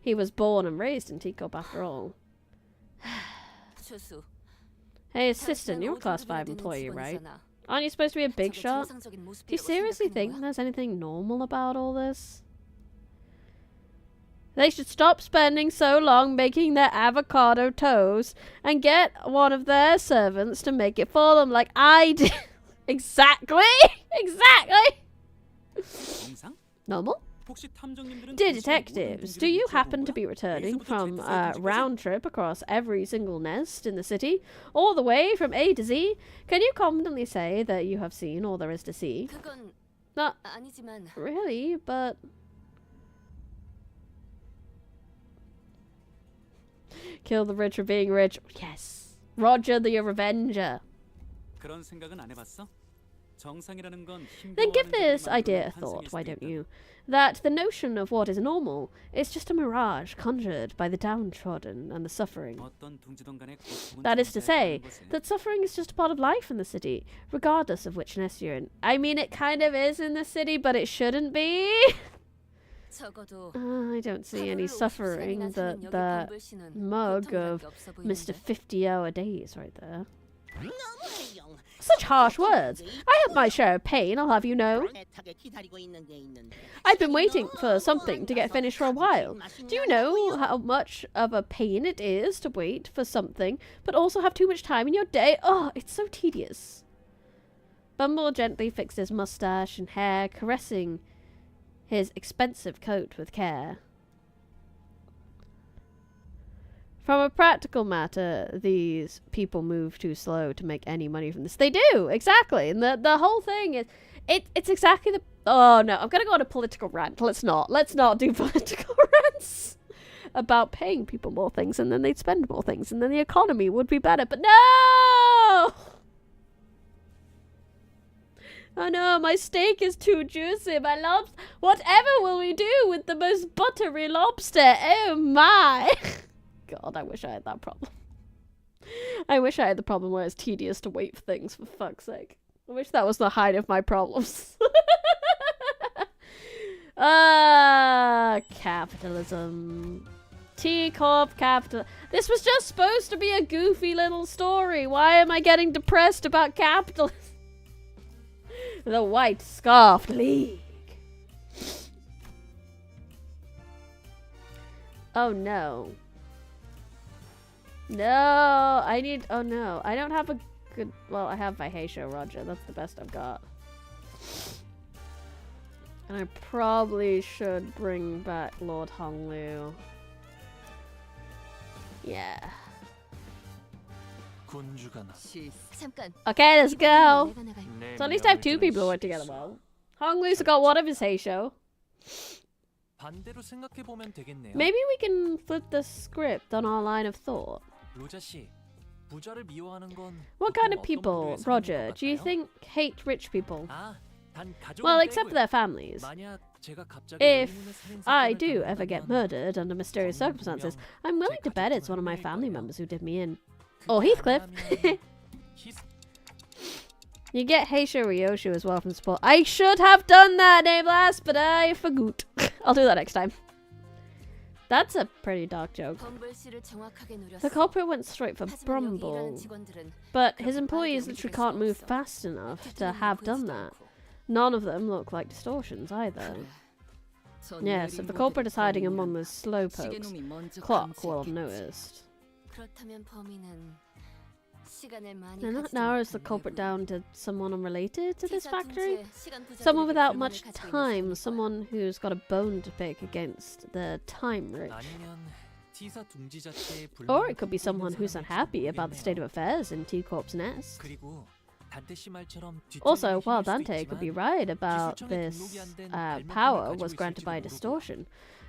Speaker 1: He was born and raised in Teacup after all.
Speaker 4: 조수,
Speaker 1: Hey, assistant, you're a class 5 employee, right? Aren't you supposed to be a big shot? Do you seriously think there's anything normal about all this? They should stop spending so long making their avocado toast and get one of their servants to make it for them like I did. Exactly! Exactly!
Speaker 8: 정상?
Speaker 1: Normal?
Speaker 8: 혹시 탐정님들은
Speaker 1: Dear
Speaker 8: 당신의 모든
Speaker 1: detectives,
Speaker 8: 동지를
Speaker 1: do you
Speaker 8: 물어본
Speaker 1: happen to
Speaker 8: 거야?
Speaker 1: be returning
Speaker 8: 여기서부터
Speaker 1: from
Speaker 8: 제트사에
Speaker 1: a
Speaker 8: 도착해서
Speaker 1: round trip across every single nest in the city, all the way from A to Z? Can you confidently say that you have seen all there is to see?
Speaker 4: 그건
Speaker 1: Not
Speaker 4: 아니지만
Speaker 1: really, but... Kill the rich for being rich. Yes. Roger the Revenger.
Speaker 8: 그런 생각은 안 해봤어? 정상이라는 건
Speaker 1: Then give
Speaker 8: 힘겨워하는
Speaker 1: this
Speaker 8: 자들이
Speaker 1: idea a
Speaker 8: 만들어낸
Speaker 1: thought,
Speaker 8: 환상일
Speaker 1: why
Speaker 8: 수도
Speaker 1: don't
Speaker 8: 있다.
Speaker 1: you? That the notion of what is normal is just a mirage conjured by the downtrodden and the suffering.
Speaker 8: 어떤 둥지던 간에 고통은
Speaker 1: That is to say,
Speaker 8: 존재할 것에.
Speaker 1: that suffering is just a part of life in the city, regardless of which nest you're in. I mean, it kind of is in the city, but it shouldn't be.
Speaker 4: 적어도
Speaker 1: I don't see any
Speaker 4: 하루를 50시간이나
Speaker 1: suffering
Speaker 4: 사는
Speaker 1: that
Speaker 4: 여기
Speaker 1: that
Speaker 4: 곰벌 씨는
Speaker 1: mug
Speaker 4: 고통밖에
Speaker 1: of
Speaker 4: 없어
Speaker 1: Mr.
Speaker 4: 보이는데.
Speaker 1: 50-hour days right there. Such harsh words. I have my share of pain, I'll have you know. I've been waiting for something to get finished for a while. Do you know how much of a pain it is to wait for something, but also have too much time in your day? Oh, it's so tedious. Bumble gently fixed his mustache and hair, caressing his expensive coat with care. From a practical matter, these people move too slow to make any money from this. They do, exactly. And the whole thing is, it's exactly the... Oh, no, I'm going to go on a political rant. Let's not do political rants about paying people more things and then they'd spend more things and then the economy would be better. But no! Oh no, my steak is too juicy. My lobster... Whatever will we do with the most buttery lobster? Oh my! God, I wish I had that problem. I wish I had the problem where it's tedious to wait for things, for fuck's sake. I wish that was the height of my problems. Capitalism. T-Corp capital. This was just supposed to be a goofy little story. Why am I getting depressed about capitalism? The White Scarf League. Oh no. No, I need... Oh no, I don't have a good... Well, I have Vaiheisho Roger. That's the best I've got. And I probably should bring back Lord Honglu. Yeah.
Speaker 4: 잠깐.
Speaker 1: Okay, let's go.
Speaker 4: 내가 나갈.
Speaker 1: So at least I have two people who work together well. Honglu's got one of his Heisho.
Speaker 8: 반대로 생각해 보면 되겠네요.
Speaker 1: Maybe we can flip the script on our line of thought.
Speaker 8: 로자 씨, 부자를 미워하는 건
Speaker 1: What kind of
Speaker 8: 보통 어떤
Speaker 1: people,
Speaker 8: 부류의
Speaker 1: Roger,
Speaker 8: 사람인 것
Speaker 1: do you
Speaker 8: 같아요?
Speaker 1: think hate rich people?
Speaker 8: 아, 단 가족은
Speaker 1: Well, except for
Speaker 8: 빼고요.
Speaker 1: their families.
Speaker 8: 만약 제가 갑자기
Speaker 1: If
Speaker 8: 의문의 살인
Speaker 1: I
Speaker 8: 사건을
Speaker 1: do ever get
Speaker 8: 당한다면
Speaker 1: murdered under mysterious
Speaker 8: 저는
Speaker 1: circumstances,
Speaker 8: 분명
Speaker 1: I'm willing
Speaker 8: 제
Speaker 1: to bet it's
Speaker 8: 가족
Speaker 1: one of my
Speaker 8: 중
Speaker 1: family
Speaker 8: 한 명일
Speaker 1: members who did me in.
Speaker 8: 그게
Speaker 1: Or Heathcliff.
Speaker 8: 아니라면
Speaker 1: You get Heisho Ryoshu as well from support. I should have done that, Nameless, but I forgot. I'll do that next time. That's a pretty dark joke.
Speaker 4: 곰벌 씨를 정확하게 노렸어.
Speaker 1: The culprit went straight for
Speaker 4: 하지만 여기 일하는
Speaker 1: Brumble,
Speaker 4: 직원들은
Speaker 1: but
Speaker 4: 그렇게
Speaker 1: his
Speaker 4: 빠르게
Speaker 1: employees
Speaker 4: 움직일
Speaker 1: literally
Speaker 4: 수
Speaker 1: can't move
Speaker 4: 없어.
Speaker 1: fast enough to
Speaker 4: 뒤통수는
Speaker 1: have done
Speaker 4: 보이지도
Speaker 1: that.
Speaker 4: 않고.
Speaker 1: None of them look like distortions either.
Speaker 4: 그래.
Speaker 1: Yes, if the culprit is hiding among the slowpokes, Clock will have noticed.
Speaker 4: 그렇다면 범인은 시간을 많이
Speaker 1: Then
Speaker 4: 가지지
Speaker 1: narrows the
Speaker 4: 못한
Speaker 1: culprit
Speaker 4: 외부.
Speaker 1: down to someone unrelated to this
Speaker 4: 피사
Speaker 1: factory?
Speaker 4: 둥지에 시간 부자들에게
Speaker 1: Someone without
Speaker 4: 불만을
Speaker 1: much
Speaker 4: 가지고 있는
Speaker 1: time,
Speaker 4: 사람일 거야.
Speaker 1: someone who's got a bone to pick against the time rich.
Speaker 9: 아니면 T사 둥지 자체에
Speaker 1: Or
Speaker 9: 불만을
Speaker 1: it could be
Speaker 9: 품고 있는
Speaker 1: someone who's
Speaker 9: 사람일지도
Speaker 1: unhappy about the state of
Speaker 9: 모르겠네요.
Speaker 1: affairs in T-Corp's nest.
Speaker 9: 그리고 단테 씨 말처럼
Speaker 1: Also,
Speaker 9: 뒷전이
Speaker 1: while
Speaker 9: 힘일 수도
Speaker 1: Dante could be
Speaker 9: 있지만
Speaker 1: right about
Speaker 9: 기술청에
Speaker 1: this
Speaker 9: 등록이 안 된
Speaker 1: power
Speaker 9: 발명품을
Speaker 1: was
Speaker 9: 가지고
Speaker 1: granted by
Speaker 9: 있을지도
Speaker 1: distortion,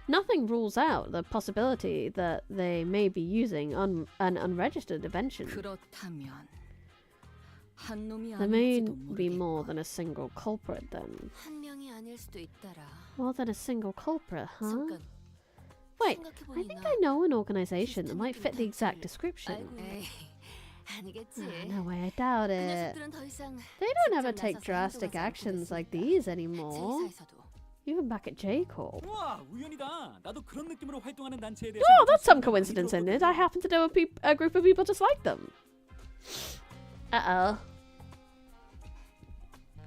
Speaker 1: nothing rules out the possibility that they may be using an unregistered invention.
Speaker 3: 그렇다면 한 놈이
Speaker 1: There may
Speaker 3: 아닐지도
Speaker 1: be more
Speaker 3: 모르겠군.
Speaker 1: than a single culprit then.
Speaker 4: 한 명이 아닐 수도 있더라.
Speaker 1: More than a single culprit, huh?
Speaker 4: 잠깐.
Speaker 1: Wait,
Speaker 4: 생각해보니
Speaker 1: I think
Speaker 4: 나
Speaker 1: I know an organization that might fit the exact description.
Speaker 4: 알고 있네. 아니겠지.
Speaker 1: No way, I doubt
Speaker 4: 그
Speaker 1: it.
Speaker 4: 녀석들은 더 이상
Speaker 1: They don't ever
Speaker 4: 직접
Speaker 1: take
Speaker 4: 나서서
Speaker 1: drastic
Speaker 4: 행동하지
Speaker 1: actions
Speaker 4: 않고
Speaker 1: like
Speaker 4: 있으니까.
Speaker 1: these anymore.
Speaker 4: 제 회사에서도.
Speaker 1: Even back at J-Corp.
Speaker 8: 우와, 우연이다. 나도 그런 느낌으로 활동하는 단체에 대해서
Speaker 1: Oh, that's some coincidence in it. I happen to know a group of people just like them. Uh-oh.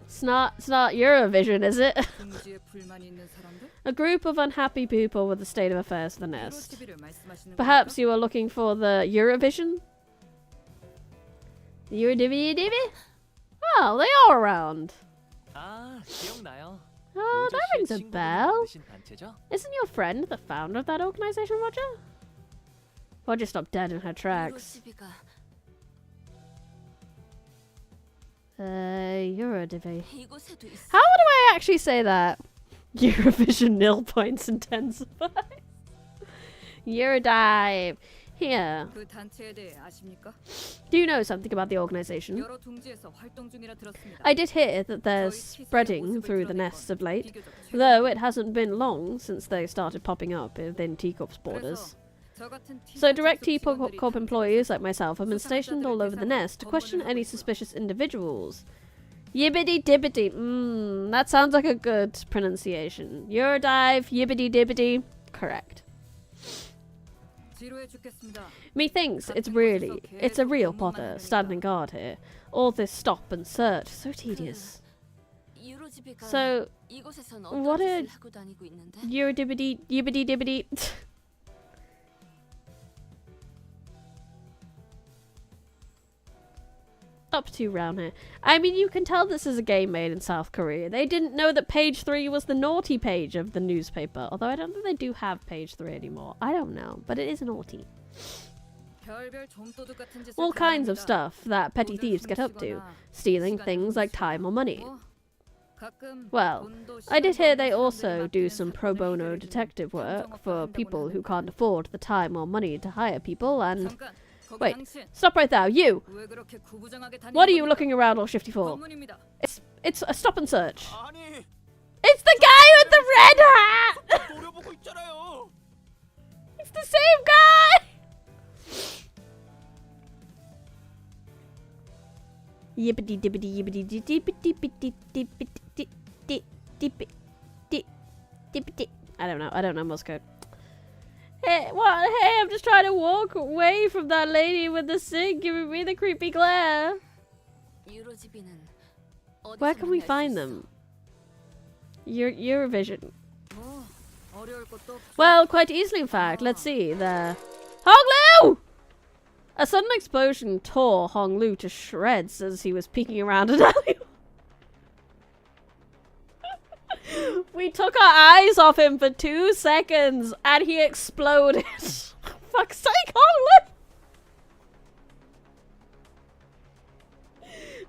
Speaker 1: It's not Eurovision, is it?
Speaker 3: 둥지에 불만이 있는 사람들?
Speaker 1: A group of unhappy people with the state of affairs of the nest.
Speaker 3: TV를 말씀하시는
Speaker 1: Perhaps
Speaker 3: 겁니까?
Speaker 1: you are looking for the Eurovision? The Eurodivvy? Oh, they are around.
Speaker 9: 아, 기억나요.
Speaker 1: Oh, that rings a bell.
Speaker 9: 만드신 단체죠?
Speaker 1: Isn't your friend the founder of that organization, Roger? Roger stopped dead in her tracks.
Speaker 4: 유로티비가
Speaker 1: Eurodivvy.
Speaker 4: 이곳에도 있어.
Speaker 1: How do I actually say that? Eurovision nil points intensify. Eurodive. Here.
Speaker 3: 그 단체에 대해 아십니까?
Speaker 1: Do you know something about the organization?
Speaker 3: 여러 둥지에서 활동 중이라 들었습니다.
Speaker 1: I did hear that they're spreading through the nests of late, though it hasn't been long since they started popping up within T-Corp's borders. So direct T-Corp employees like myself have been stationed all over the nest to question any suspicious individuals. Yibbity dibbity. That sounds like a good pronunciation. Eurodive, yibbity dibbity. Correct. Methinks it's a real pother standing guard here. All this stop and search, so tedious.
Speaker 4: 유로티비가
Speaker 1: So,
Speaker 4: 이곳에선
Speaker 1: what
Speaker 4: 어떤
Speaker 1: a
Speaker 4: 짓을 하고 다니고 있는데?
Speaker 1: Eurodibbity, yibbity dibbity. Up to round here. I mean, you can tell this is a game made in South Korea. They didn't know that page 3 was the naughty page of the newspaper. Although I don't think they do have page 3 anymore. I don't know, but it is naughty. All kinds of stuff that petty thieves get up to. Stealing things like time or money. Well, I did hear they also do some pro bono detective work for people who can't afford the time or money to hire people and... Wait, stop right there, you! What are you looking around all shifty for? It's a stop and search.
Speaker 5: 아니,
Speaker 1: It's the guy with the red hat!
Speaker 5: 노려보고 있잖아요.
Speaker 1: It's the same guy! Yibbity dibbity yibbity dibbity dibbity dibbity dibbity dibbity. I don't know Morse code. Hey, what? Hey, I'm just trying to walk away from that lady with the sink giving me the creepy glare.
Speaker 4: 유로티비는 어디서
Speaker 1: Where can we
Speaker 4: 만날 수
Speaker 1: find
Speaker 4: 있어?
Speaker 1: them? Eurovision.
Speaker 3: 뭐 어려울 것도 없죠.
Speaker 1: Well, quite easily, in fact. Let's see. The Hong Lu! A sudden explosion tore Hong Lu to shreds as he was peeking around an alley. We took our eyes off him for 2 seconds and he exploded. Fuck's sake, Hong Lu!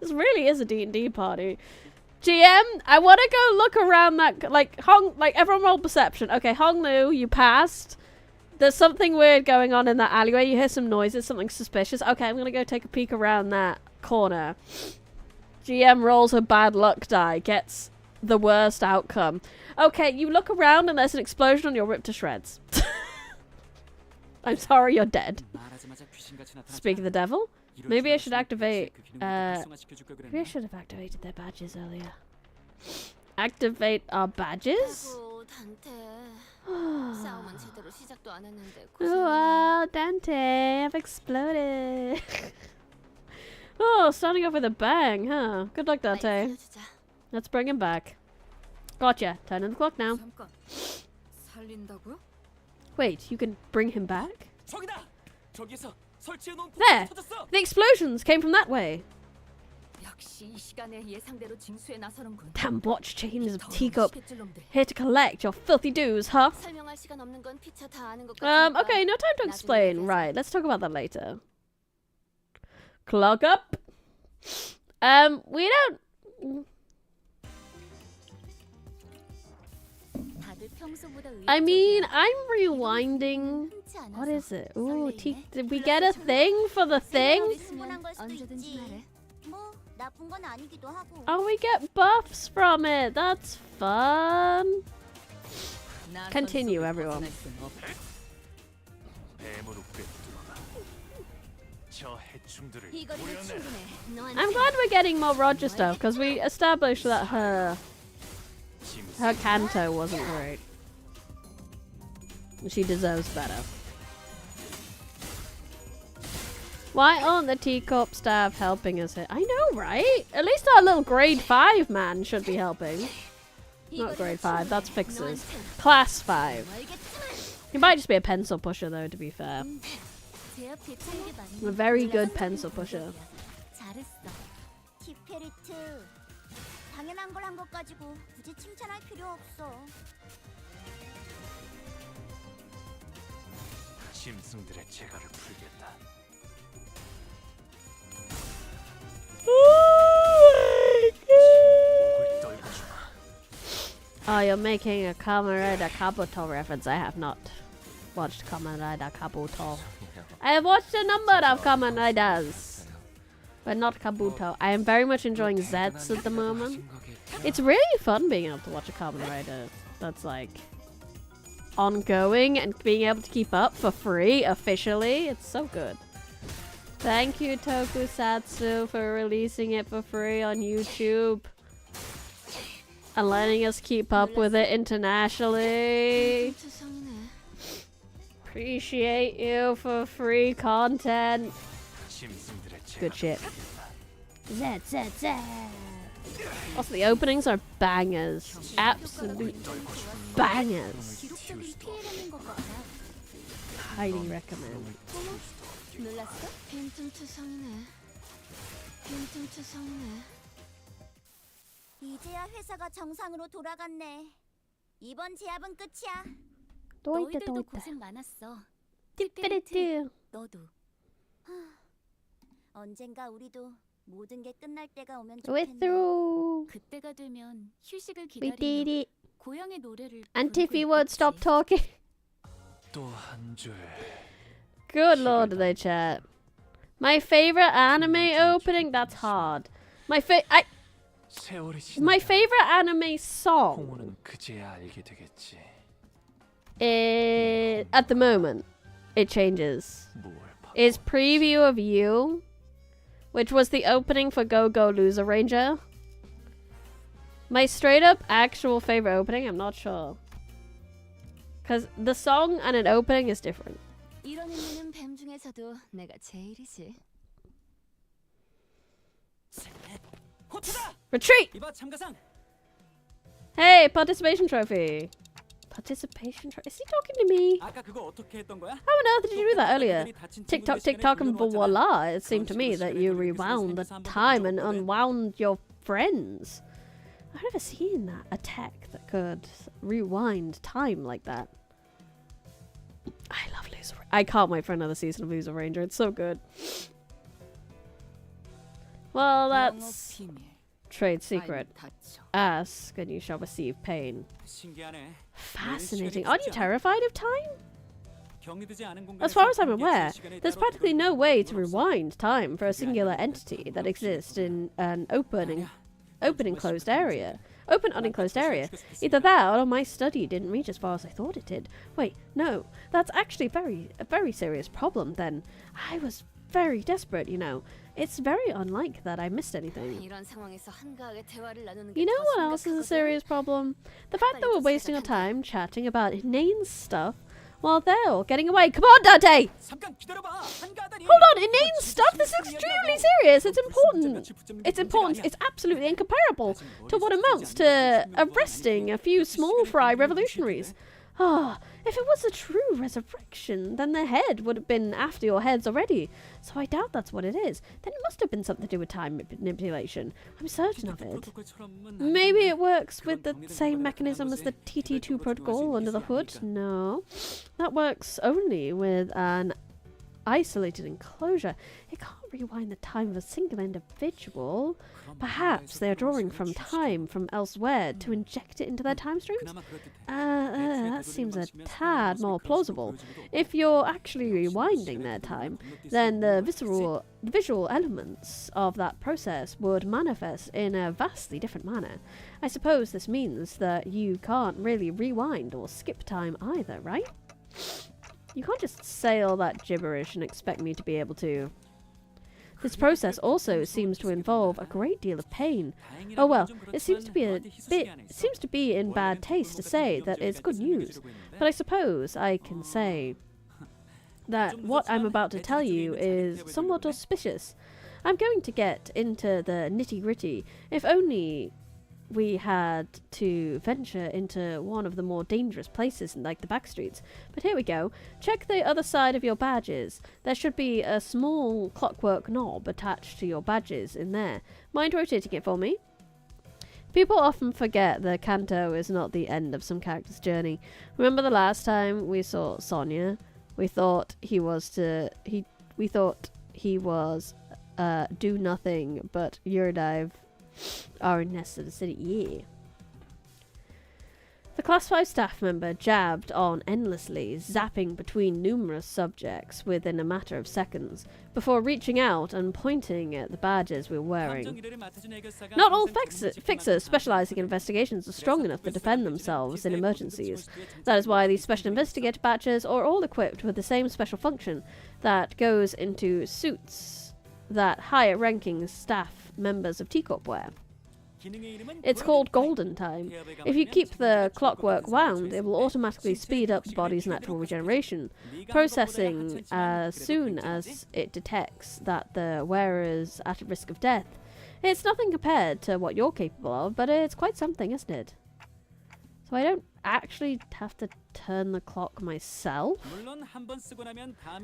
Speaker 1: This really is a D&D party. GM, I want to go look around that, like everyone roll perception. Okay, Hong Lu, you passed. There's something weird going on in that alleyway. You hear some noises, something suspicious. Okay, I'm going to go take a peek around that corner. GM rolls a bad luck die, gets the worst outcome. Okay, you look around and there's an explosion and you're ripped to shreds. I'm sorry, you're dead.
Speaker 8: 말하자마자 귀신같이 나타나지
Speaker 1: Speak of the devil.
Speaker 8: 이럴
Speaker 1: Maybe
Speaker 8: 줄
Speaker 1: I should
Speaker 8: 알았으면
Speaker 1: activate,
Speaker 8: 그 기능부터 활성화시켜줄 걸
Speaker 1: Maybe I
Speaker 8: 그랬나?
Speaker 1: should have activated their badges earlier. Activate our badges?
Speaker 4: 아이고, 단테. 싸움은 제대로 시작도 안 했는데 고생이네.
Speaker 1: Wow, Dante, I've exploded. Oh, starting off with a bang, huh? Good luck,
Speaker 4: 빨리
Speaker 1: Dante.
Speaker 4: 살려주자.
Speaker 1: Let's bring him back. Gotcha. Turn in the clock now.
Speaker 3: 잠깐.
Speaker 2: 살린다고요?
Speaker 1: Wait, you can bring him back?
Speaker 9: 저기다. 저기서 설치해 놓은
Speaker 1: There!
Speaker 9: 터졌어.
Speaker 1: The explosions came from that way.
Speaker 3: 역시 이 시간에 예상대로 징수에 나서는군.
Speaker 1: Damn watch chains of
Speaker 3: 더러운
Speaker 1: teacup.
Speaker 3: 시계줄놈들.
Speaker 1: Here to collect your filthy dues, huh?
Speaker 4: 설명할 시간 없는 건 피차 다 아는 것 같으니까.
Speaker 1: Okay, no time to explain. Right, let's talk about that later. Clock up. We don't...
Speaker 4: 다들 평소보다
Speaker 1: I mean,
Speaker 4: 의욕적이야.
Speaker 1: I'm rewinding...
Speaker 4: 흔치 않아서
Speaker 1: What is it? Ooh,
Speaker 4: 설레이네.
Speaker 1: did we get a thing for the thing?
Speaker 4: 충분한 걸 수도 있지. 뭐 나쁜 건 아니기도 하고.
Speaker 1: Oh, we get buffs from it. That's fun.
Speaker 3: 나
Speaker 1: Continue,
Speaker 3: 선수를
Speaker 1: everyone.
Speaker 3: 벗어날 순 없어.
Speaker 5: 뱀으로 꿰뚫어라. 저 해충들을
Speaker 4: 이거면
Speaker 5: 모려내.
Speaker 4: 충분해. 너한테
Speaker 1: I'm glad we're getting more Roger stuff because we established that her canto wasn't great. She deserves better. Why aren't the teacup staff helping us here? I know, right? At least our little grade 5 man should be helping. Not grade 5, that's fixers. Class 5.
Speaker 4: 알겠지만
Speaker 1: He might just be a pencil pusher though, to be fair.
Speaker 4: 제 앞에 차는 게 맞는
Speaker 1: A very
Speaker 4: 몰라서
Speaker 1: good pencil pusher.
Speaker 4: 잘했어. 티페리트. 당연한 걸 한 것 가지고 굳이 칭찬할 필요 없어.
Speaker 5: 짐승들의 재갈을 풀겠다. 목을 떨고 주마.
Speaker 1: Oh, you're making a Kamen Rider Kabuto reference. I have not watched Kamen Rider Kabuto. I have watched a number of Kamen Riders, but not Kabuto. I am very much enjoying Zets at the moment. It's really fun being able to watch a Kamen Rider that's like ongoing and being able to keep up for free officially. It's so good. Thank you, Tokusatsu, for releasing it for free on YouTube and letting us keep up with it internationally. Appreciate you for free content.
Speaker 5: 짐승들의
Speaker 1: Good
Speaker 5: 재갈을
Speaker 1: shit.
Speaker 5: 풀겠다.
Speaker 1: Z. Also, the openings are bangers. Absolute bangers.
Speaker 4: 기록적인 피해라는 것 같아.
Speaker 1: Highly recommend.
Speaker 4: 놀랐어? 빈틈투성이네. 빈틈투성이네. 이제야 회사가 정상으로 돌아갔네. 이번 제압은 끝이야. 너희들도 고생 많았어.
Speaker 1: 띠삐리띠.
Speaker 4: 너도. 언젠가 우리도 모든 게 끝날 때가 오면
Speaker 1: We're
Speaker 4: 좋겠네.
Speaker 1: through.
Speaker 4: 그때가 되면 휴식을
Speaker 1: We
Speaker 4: 기다리며
Speaker 1: did it.
Speaker 4: 고향의 노래를
Speaker 1: Antifi
Speaker 4: 부르고
Speaker 1: won't
Speaker 4: 있겠지.
Speaker 1: stop talking.
Speaker 5: 또 한 줄.
Speaker 1: Good lord, they chat. My favorite anime opening? That's hard. My
Speaker 5: 세월이
Speaker 1: my
Speaker 5: 지나면
Speaker 1: favorite anime song
Speaker 5: 홍호는 그제야 알게 되겠지.
Speaker 1: is, at the moment, it changes.
Speaker 5: 무얼 바꿔.
Speaker 1: Is Preview of You, which was the opening for Go Go Loser Ranger. My straight up actual favorite opening, I'm not sure. Because the song and an opening is different.
Speaker 4: 이런 의미는 뱀 중에서도 내가 제일이지.
Speaker 8: 호투다.
Speaker 1: Retreat!
Speaker 8: 이봐 참가상.
Speaker 1: Hey, participation trophy. Participation trophy? Is he talking to me?
Speaker 8: 아까 그거 어떻게 했던 거야?
Speaker 1: How on earth did you do that earlier? Tick tock, tick tock, and voila! It seemed to me that you rewound the time and unwound your friends. I've never seen that, a tech that could rewind time like that. I love Loser. I can't wait for another season of Loser Ranger. It's so good. Well, that's
Speaker 3: 비밀.
Speaker 1: trade secret.
Speaker 3: 아이는 닫혀.
Speaker 1: Ask and you shall receive pain.
Speaker 8: 신기하네.
Speaker 1: Fascinating. Aren't you terrified of time?
Speaker 8: 격리되지 않은 공간에서
Speaker 1: As far as I'm
Speaker 8: 함께
Speaker 1: aware,
Speaker 8: 시간에
Speaker 1: there's
Speaker 8: 따로
Speaker 1: practically no
Speaker 8: 들어오는
Speaker 1: way to
Speaker 8: 것으로서
Speaker 1: rewind time for a singular entity that exists in an open enclosed area. Open unenclosed area. Either that or my study didn't reach as far as I thought it did. Wait, no, that's actually a very serious problem then. I was very desperate, you know. It's very unlike that I missed anything.
Speaker 4: 이런 상황에서 한가하게 대화를 나누는 게
Speaker 1: You know
Speaker 4: 더
Speaker 1: what else is a
Speaker 4: 심각하거든.
Speaker 1: serious problem? The fact that we're wasting our time chatting about inane stuff while they're all getting away. Come on, Dante!
Speaker 8: 잠깐 기다려봐. 한가하다니.
Speaker 1: Hold on, inane stuff? This is extremely serious. It's important. It's important. It's absolutely incomparable to what amounts to arresting a few small fry revolutionaries. Ah, if it was a true resurrection, then the head would have been after your heads already. So I doubt that's what it is. Then it must have been something to do with time manipulation. I'm certain of it. Maybe it works with the same mechanism as the TT2 protocol under the hood? No. That works only with an isolated enclosure. It can't rewind the time of a single individual. Perhaps they are drawing from time from elsewhere to inject it into their time streams? That seems a tad more plausible. If you're actually rewinding their time, then the visual elements of that process would manifest in a vastly different manner. I suppose this means that you can't really rewind or skip time either, right? You can't just say all that gibberish and expect me to be able to. This process also seems to involve a great deal of pain. Oh well, it seems to be in bad taste to say that it's good news, but I suppose I can say that what I'm about to tell you is somewhat auspicious. I'm going to get into the nitty-gritty. If only we had to venture into one of the more dangerous places like the back streets. But here we go. Check the other side of your badges. There should be a small clockwork knob attached to your badges in there. Mind rotating it for me? People often forget that Kanto is not the end of some character's journey. Remember the last time we saw Sonya? We thought he was do nothing but Eurodive our nest of the city. Yeah. The Class 5 staff member jabbed on endlessly, zapping between numerous subjects within a matter of seconds, before reaching out and pointing at the badges we were wearing. Not all fixers specializing in investigations are strong enough to defend themselves in emergencies. That is why these special investigator badges are all equipped with the same special function that goes into suits that higher-ranking staff members of T-Corp wear. It's called golden time. If you keep the clockwork wound, it will automatically speed up the body's natural regeneration, processing as soon as it detects that the wearer is at risk of death. It's nothing compared to what you're capable of, but it's quite something, isn't it? So I don't actually have to turn the clock myself.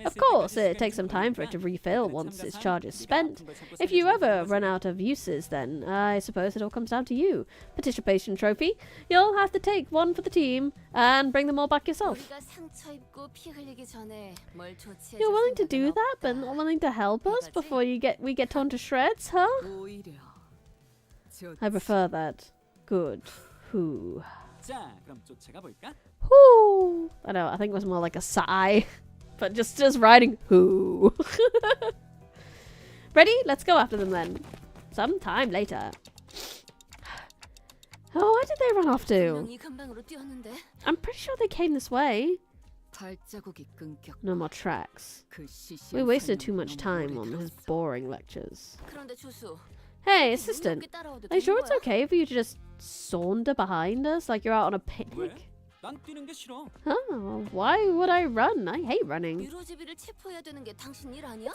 Speaker 1: Of course, it takes some time for it to refill once its charge is spent. If you ever run out of uses, then I suppose it all comes down to you. Participation trophy. You'll have to take one for the team and bring them all back yourself. You're willing to do that, but not willing to help us before we get torn to shreds, huh? I prefer that. Good. Who? Whoo! I know, I think it was more like a sigh. But just writing who. Ready? Let's go after them then. Sometime later. Oh, where did they run off to? I'm pretty sure they came this way. No more tracks. We wasted too much time on his boring lectures. Hey, assistant. Are you sure it's okay for you to just saunter behind us like you're out on a picnic? Oh, why would I run? I hate running. It's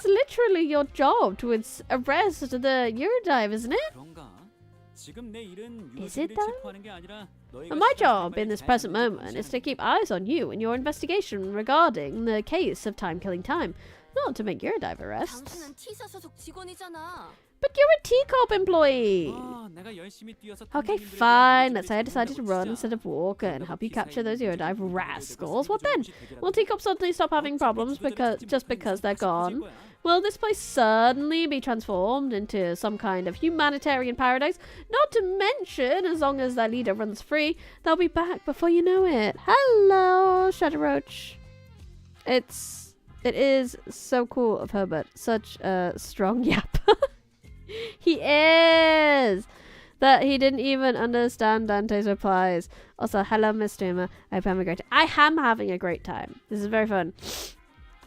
Speaker 1: literally your job to arrest the Eurodive, isn't it? Is it though? And my job in this present moment is to keep eyes on you and your investigation regarding the case of time-killing time, not to make Eurodive arrests. But you're a T-Corp employee! Okay, fine. Let's say I decided to run instead of walk and help you capture those Eurodive rascals. What then? Will T-Corp suddenly stop having problems because they're gone? Will this place suddenly be transformed into some kind of humanitarian paradise? Not to mention, as long as their leader runs free, they'll be back before you know it. Hello, Shadow Roach. It is so cool of Herbert. Such a strong yap. He is! That he didn't even understand Dante's replies. Also, hello, Miss Streamer. I hope I'm having a great time. I am having a great time. This is very fun.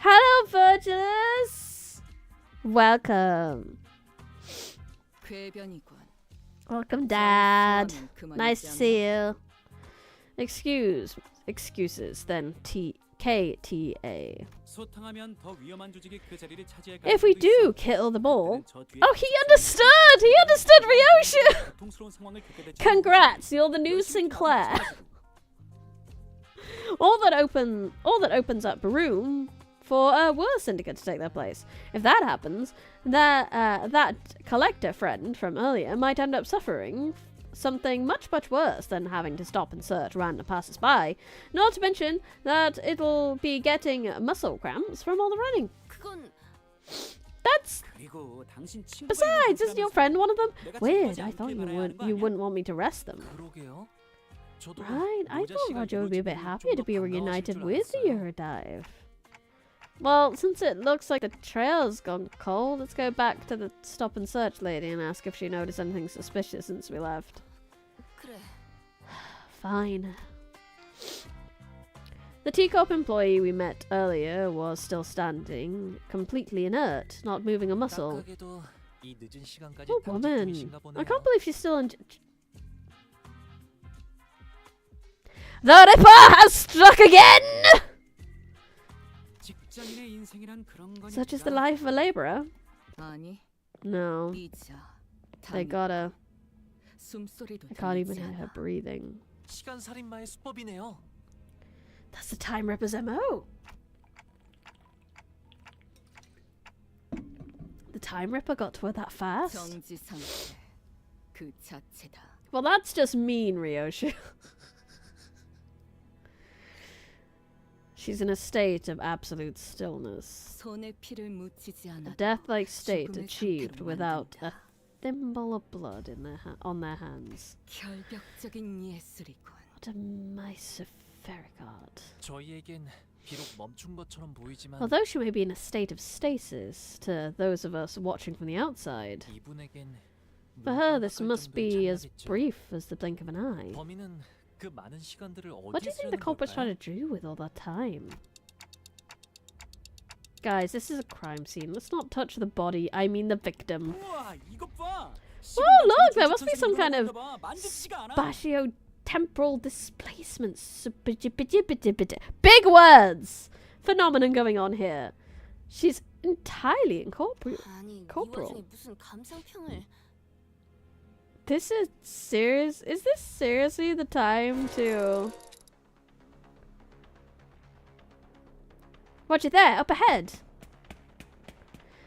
Speaker 1: Hello, Virgilus! Welcome. Welcome, Dad. Nice to see you. Excuses, then KTA. If we do kill them all... Oh, he understood! He understood Ryosha! Congrats, you're the new Sinclair. All that opens up room for a worse syndicate to take their place. If that happens, that collector friend from earlier might end up suffering something much worse than having to stop and search random passers-by. Not to mention that it'll be getting muscle cramps from all the running. That's...
Speaker 8: 그리고 당신 친구가
Speaker 1: Besides,
Speaker 8: 있는
Speaker 1: isn't your
Speaker 8: 곳이라면서
Speaker 1: friend one of them?
Speaker 8: 내가
Speaker 1: Weird,
Speaker 8: 체크하지
Speaker 1: I thought
Speaker 8: 않기를 바라야 하는 거
Speaker 1: you
Speaker 8: 아니야?
Speaker 1: wouldn't want me to rest them.
Speaker 9: 그러게요. 저도
Speaker 1: Right, I
Speaker 9: 모자
Speaker 1: thought
Speaker 9: 씨가
Speaker 1: Roger would be a bit
Speaker 9: 이루어지길
Speaker 1: happier to
Speaker 9: 좀더
Speaker 1: be
Speaker 9: 반가워하실
Speaker 1: reunited
Speaker 9: 줄
Speaker 1: with the
Speaker 9: 알았어요.
Speaker 1: Eurodive. Well, since it looks like the trail's gone cold, let's go back to the stop and search lady and ask if she noticed anything suspicious since we left.
Speaker 3: 그래.
Speaker 1: Fine. The teacup employee we met earlier was still standing, completely inert, not moving a muscle.
Speaker 9: 딱하게도 이 늦은 시간까지
Speaker 1: Oh,
Speaker 9: 탐지
Speaker 1: woman.
Speaker 9: 중이신가
Speaker 1: I
Speaker 9: 보네요.
Speaker 1: can't believe she's still in... The Ripper has struck again!
Speaker 8: 직장인의 인생이란 그런 거니까.
Speaker 1: Such is the life of a labourer.
Speaker 3: 아니,
Speaker 1: No,
Speaker 3: 이자.
Speaker 1: they gotta...
Speaker 3: 숨소리도
Speaker 1: I can't even
Speaker 3: 들리지
Speaker 1: hear her
Speaker 3: 않아.
Speaker 1: breathing.
Speaker 9: 시간 살인마의 수법이네요.
Speaker 1: That's the Time Ripper's MO. The Time Ripper got to her that fast?
Speaker 3: 정지 상태 그 자체다.
Speaker 1: Well, that's just mean, Ryoshu. She's in a state of absolute stillness.
Speaker 3: 손에 피를 묻히지
Speaker 1: A
Speaker 3: 않아도
Speaker 1: death-like state
Speaker 3: 죽음의
Speaker 1: achieved
Speaker 3: 상태로
Speaker 1: without a
Speaker 3: 만든다.
Speaker 1: thimble of blood in on their hands.
Speaker 3: 결벽적인 예술이군.
Speaker 1: What a mice of fairy god.
Speaker 9: 저희에겐 비록 멈춘 것처럼 보이지만
Speaker 1: Although she may be in a state of stasis to those of us watching from the outside,
Speaker 9: 이분에겐
Speaker 1: for her this must be as brief as the blink of an eye.
Speaker 9: 범인은 그 많은 시간들을
Speaker 1: What do
Speaker 9: 어디에
Speaker 1: you think the
Speaker 9: 쓰려는
Speaker 1: culprit's trying
Speaker 9: 걸까요?
Speaker 1: to do with all that time? Guys, this is a crime scene. Let's not touch the body. I mean the victim.
Speaker 8: 우와, 이것 봐.
Speaker 1: Oh, look, there must be some kind of
Speaker 8: 만지지가 않아.
Speaker 1: spatio-temporal displacement. Big words! Phenomenon going on here. She's entirely incorporeal.
Speaker 4: 아니, 이
Speaker 1: Corporal.
Speaker 4: 와중에 무슨 감상평을...
Speaker 1: This is serious. Is this seriously the time to... Watch it there, up ahead.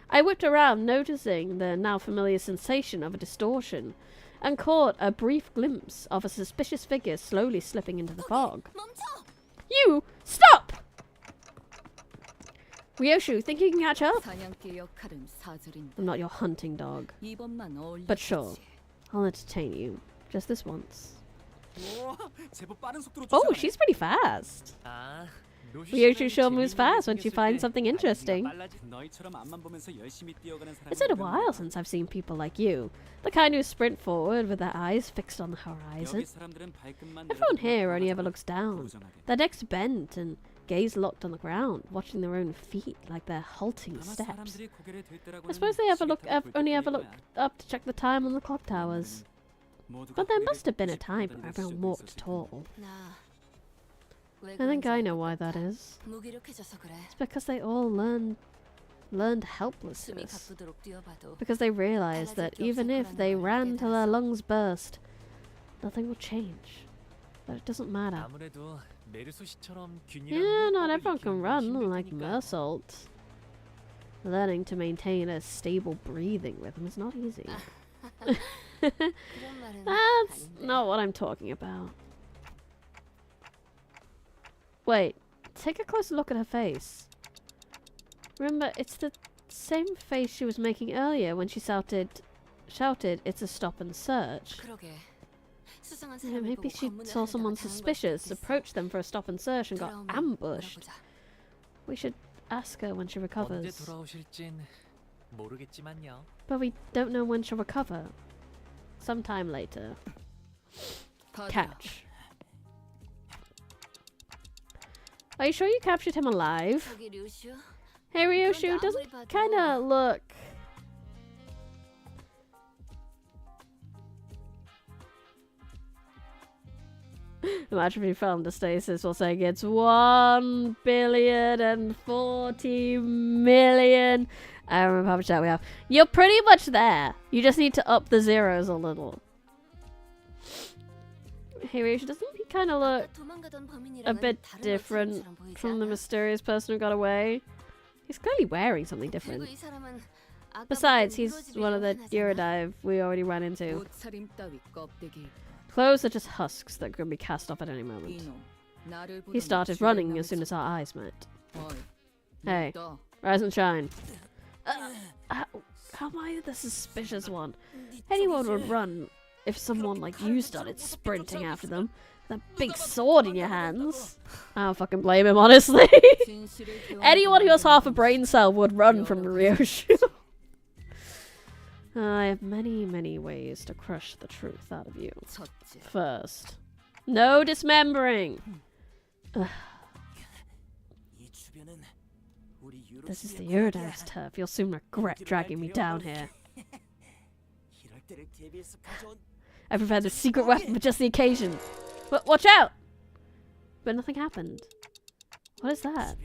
Speaker 1: I whipped around, noticing the now familiar sensation of a distortion, and caught a brief glimpse of a suspicious figure slowly slipping into the fog.
Speaker 4: 멈춰!
Speaker 1: You! Stop! Ryoshu, think you can catch up?
Speaker 3: 사냥개 역할은 사절인데
Speaker 1: I'm not your hunting dog.
Speaker 3: 이번만 어울리지.
Speaker 1: But sure. I'll entertain you. Just this once.
Speaker 8: 우와, 제법 빠른 속도로
Speaker 1: Oh,
Speaker 8: 쫓아가네.
Speaker 1: she's pretty fast.
Speaker 9: 아,
Speaker 1: Ryoshu sure moves
Speaker 9: 재미있는
Speaker 1: fast when she
Speaker 9: 생겼을
Speaker 1: finds
Speaker 9: 때
Speaker 1: something interesting.
Speaker 8: 너희처럼 앞만 보면서 열심히 뛰어가는 사람은
Speaker 1: It's been a while since I've seen people like you. The kind who sprint forward with their eyes fixed on the horizon.
Speaker 8: 여기 사람들은 발끝만
Speaker 1: Everyone
Speaker 8: 내려다보고
Speaker 1: here only ever
Speaker 8: 가만히
Speaker 1: looks down.
Speaker 8: 고정하게.
Speaker 1: Their necks bent and gaze locked on the ground, watching their own feet like they're halting
Speaker 8: 아마
Speaker 1: steps.
Speaker 8: 사람들이 고개를 들더라고는
Speaker 1: I suppose they only ever
Speaker 8: 시계탑을
Speaker 1: look
Speaker 8: 볼
Speaker 1: up to check the time on the clock towers.
Speaker 8: 모두가
Speaker 1: But there
Speaker 8: 고개를
Speaker 1: must have been a
Speaker 8: 끄덕이고
Speaker 1: time
Speaker 8: 다니는
Speaker 1: where everyone walked
Speaker 8: 시절도
Speaker 1: tall.
Speaker 4: 나... 왜
Speaker 1: I think
Speaker 4: 그런지
Speaker 1: I
Speaker 4: 알
Speaker 1: know
Speaker 4: 것
Speaker 1: why
Speaker 4: 같아.
Speaker 1: that is.
Speaker 4: 무기력해져서 그래.
Speaker 1: It's because they all learned
Speaker 4: 숨이
Speaker 1: helplessness.
Speaker 4: 가쁘도록 뛰어봐도
Speaker 1: Because they realized that even if they ran till their lungs burst, nothing will change. That it doesn't matter.
Speaker 9: 아무래도 메르소 씨처럼 균일한
Speaker 1: Yeah, not
Speaker 9: 호흡법을
Speaker 1: everyone can
Speaker 9: 익히는 건
Speaker 1: run
Speaker 9: 힘들
Speaker 1: like
Speaker 9: 테니까.
Speaker 1: Mersault. Learning to maintain a stable breathing rhythm is not easy.
Speaker 4: 그런 말은
Speaker 1: That's
Speaker 4: 아닌데.
Speaker 1: not what I'm talking about. Wait, take a closer look at her face. Remember, it's the same face she was making earlier when she shouted, "It's a stop and search."
Speaker 4: 그러게. 수상한
Speaker 1: Yeah,
Speaker 4: 사람을
Speaker 1: maybe
Speaker 4: 보고
Speaker 1: she
Speaker 4: 검문을
Speaker 1: saw
Speaker 4: 하려다가
Speaker 1: someone
Speaker 4: 당한 걸
Speaker 1: suspicious,
Speaker 4: 수도 있어.
Speaker 1: approached them for a stop and search, and got
Speaker 4: 돌아오면
Speaker 1: ambushed.
Speaker 4: 물어보자.
Speaker 1: We should ask her when she
Speaker 9: 언제
Speaker 1: recovers.
Speaker 9: 돌아오실진 모르겠지만요.
Speaker 1: But we don't know when she'll recover. Sometime later.
Speaker 3: 받으라.
Speaker 1: Catch. Are you sure you captured him alive?
Speaker 4: 저기 류슈.
Speaker 1: Hey Ryoshu,
Speaker 4: 그런데
Speaker 1: doesn't
Speaker 4: 아무리 봐도
Speaker 1: kinda look... Imagine if you fell into stasis while saying it's 1,040,000,000,000. I don't remember how much that we have. You're pretty much there. You just need to up the zeros a little. Hey Ryoshu, doesn't he kind of look a bit different from the mysterious person who got away. He's clearly wearing something different. Besides, he's one of the Eurodive we already ran into. Clothes are just husks that can be cast off at any moment. He started running as soon as our eyes met. Hey, rise and shine. How am I the suspicious one? Anyone would run if someone like you started sprinting after them. That big sword in your hands. I don't fucking blame him, honestly. Anyone who has half a brain cell would run from Ryoshu. I have many, many ways to crush the truth out of you. First, no dismembering. Ugh. This is the Eurodive's turf. You'll soon regret dragging me down here. I prepared the secret weapon for just the occasion. Watch out! But nothing happened. What is that?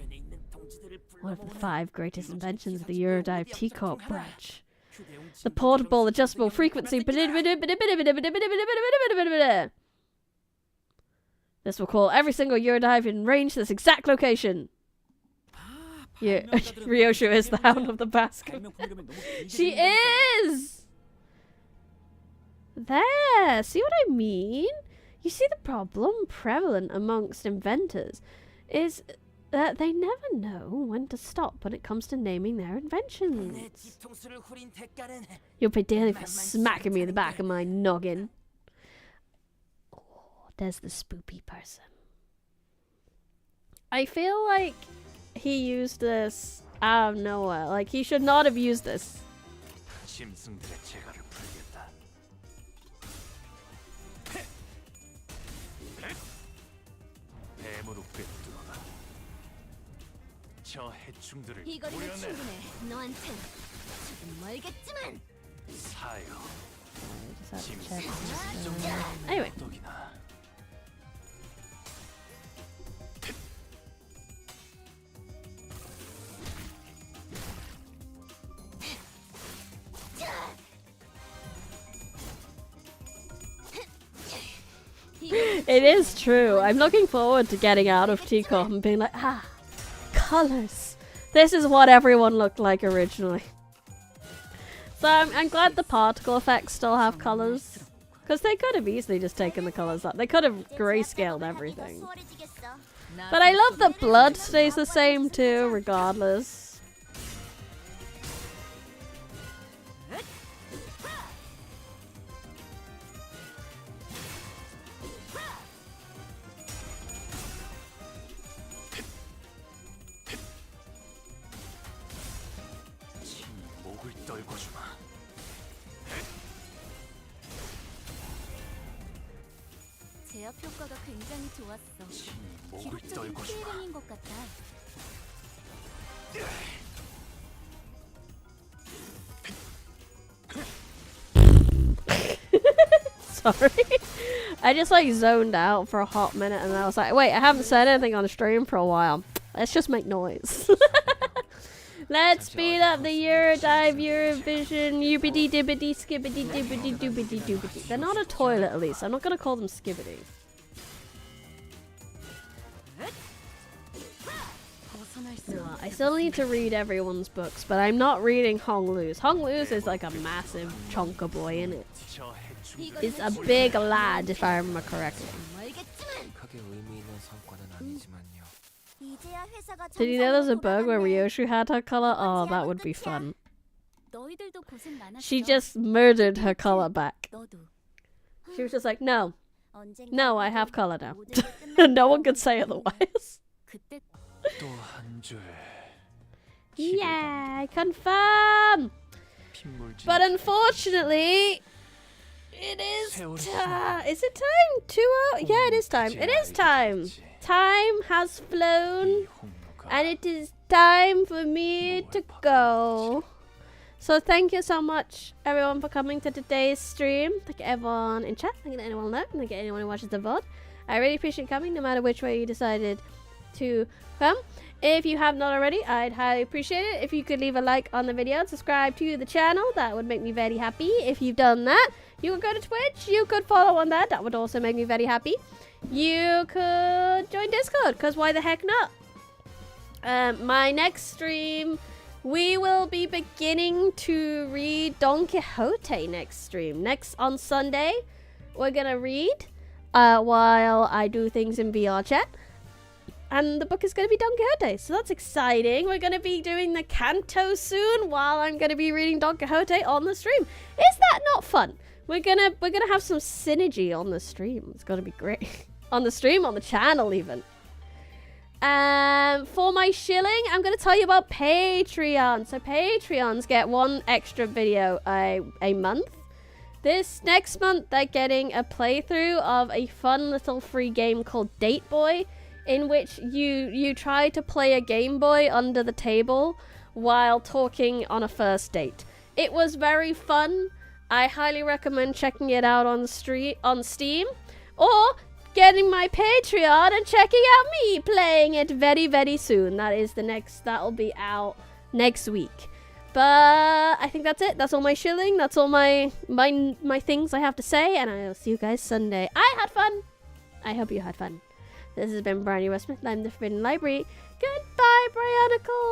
Speaker 1: One of the 5 greatest inventions of the Eurodive T-Corp branch. The portable adjustable frequency. This will call every single Eurodive in range to this exact location. Yeah, Ryoshu is the Hound of the Basket. She is! There! See what I mean? You see, the problem prevalent amongst inventors is that they never know when to stop when it comes to naming their inventions. You'll pay dearly for smacking me in the back of my noggin. Oh, there's the spoopy person. I feel like he used this out of nowhere. Like, he should not have used this.
Speaker 4: 이거리면 충분해. 너한텐 조금 멀겠지만.
Speaker 1: Anyway. It is true. I'm looking forward to getting out of T-Corp and being like, colours. This is what everyone looked like originally. So I'm glad the particle effects still have colours. Because they could have easily just taken the colours up. They could have grayscaled everything. But I love that blood stays the same too, regardless.
Speaker 4: 제압 효과가 굉장히 좋았어. 기록적인 피해량인 것 같아.
Speaker 1: Sorry. I just like zoned out for a hot minute and I was like, wait, I haven't said anything on the stream for a while. Let's just make noise. Let's speed up the Eurodive, Eurovision, Ubidi Dibbidi Skibbidi Dibbidi Doobidi Doobidi. They're not a toilet at least. I'm not going to call them Skibbidi. I still need to read everyone's books, but I'm not reading Hong Lu's. Hong Lu's is like a massive chonka boy, innit? It's a big lad, if I remember correctly. Did you know there's a bug where Ryoshu had her color? Oh, that would be fun. She just murdered her color back. She was just like, no, I have color now. No one could say otherwise. Yeah, confirm! But unfortunately, it is time. Is it time? 2 hours? Yeah, it is time. It is time. Time has flown, and it is time for me to go. So thank you so much, everyone, for coming to today's stream. Thank you, everyone in chat. Thank you to anyone left. Thank you to anyone who watches the VOD. I really appreciate coming, no matter which way you decided to come. If you have not already, I'd highly appreciate it if you could leave a like on the video and subscribe to the channel. That would make me very happy. If you've done that, you could go to Twitch. You could follow on that. That would also make me very happy. you could join Discord, because why the heck not? My next stream, we will be beginning to read Don Quixote next stream. Next on Sunday, we're gonna read while I do things in VR chat. And the book is going to be Don Quixote, so that's exciting. We're going to be doing the canto soon while I'm going to be reading Don Quixote on the stream. Is that not fun? We're gonna have some synergy on the stream. It's going to be great. On the stream, on the channel even. For my shilling, I'm going to tell you about Patreon. So Patreons get one extra video a month. This next month, they're getting a playthrough of a fun little free game called Date Boy, in which you try to play a Game Boy under the table while talking on a first date. It was very fun. I highly recommend checking it out on Steam, or getting my Patreon and checking out me playing it very, very soon. That'll be out next week. But I think that's it. That's all my shilling. That's all my things I have to say, and I'll see you guys Sunday. I had fun. I hope you had fun. This has been Bryony Westmith. I'm the Forbidden Library. Goodbye, Bryonicle!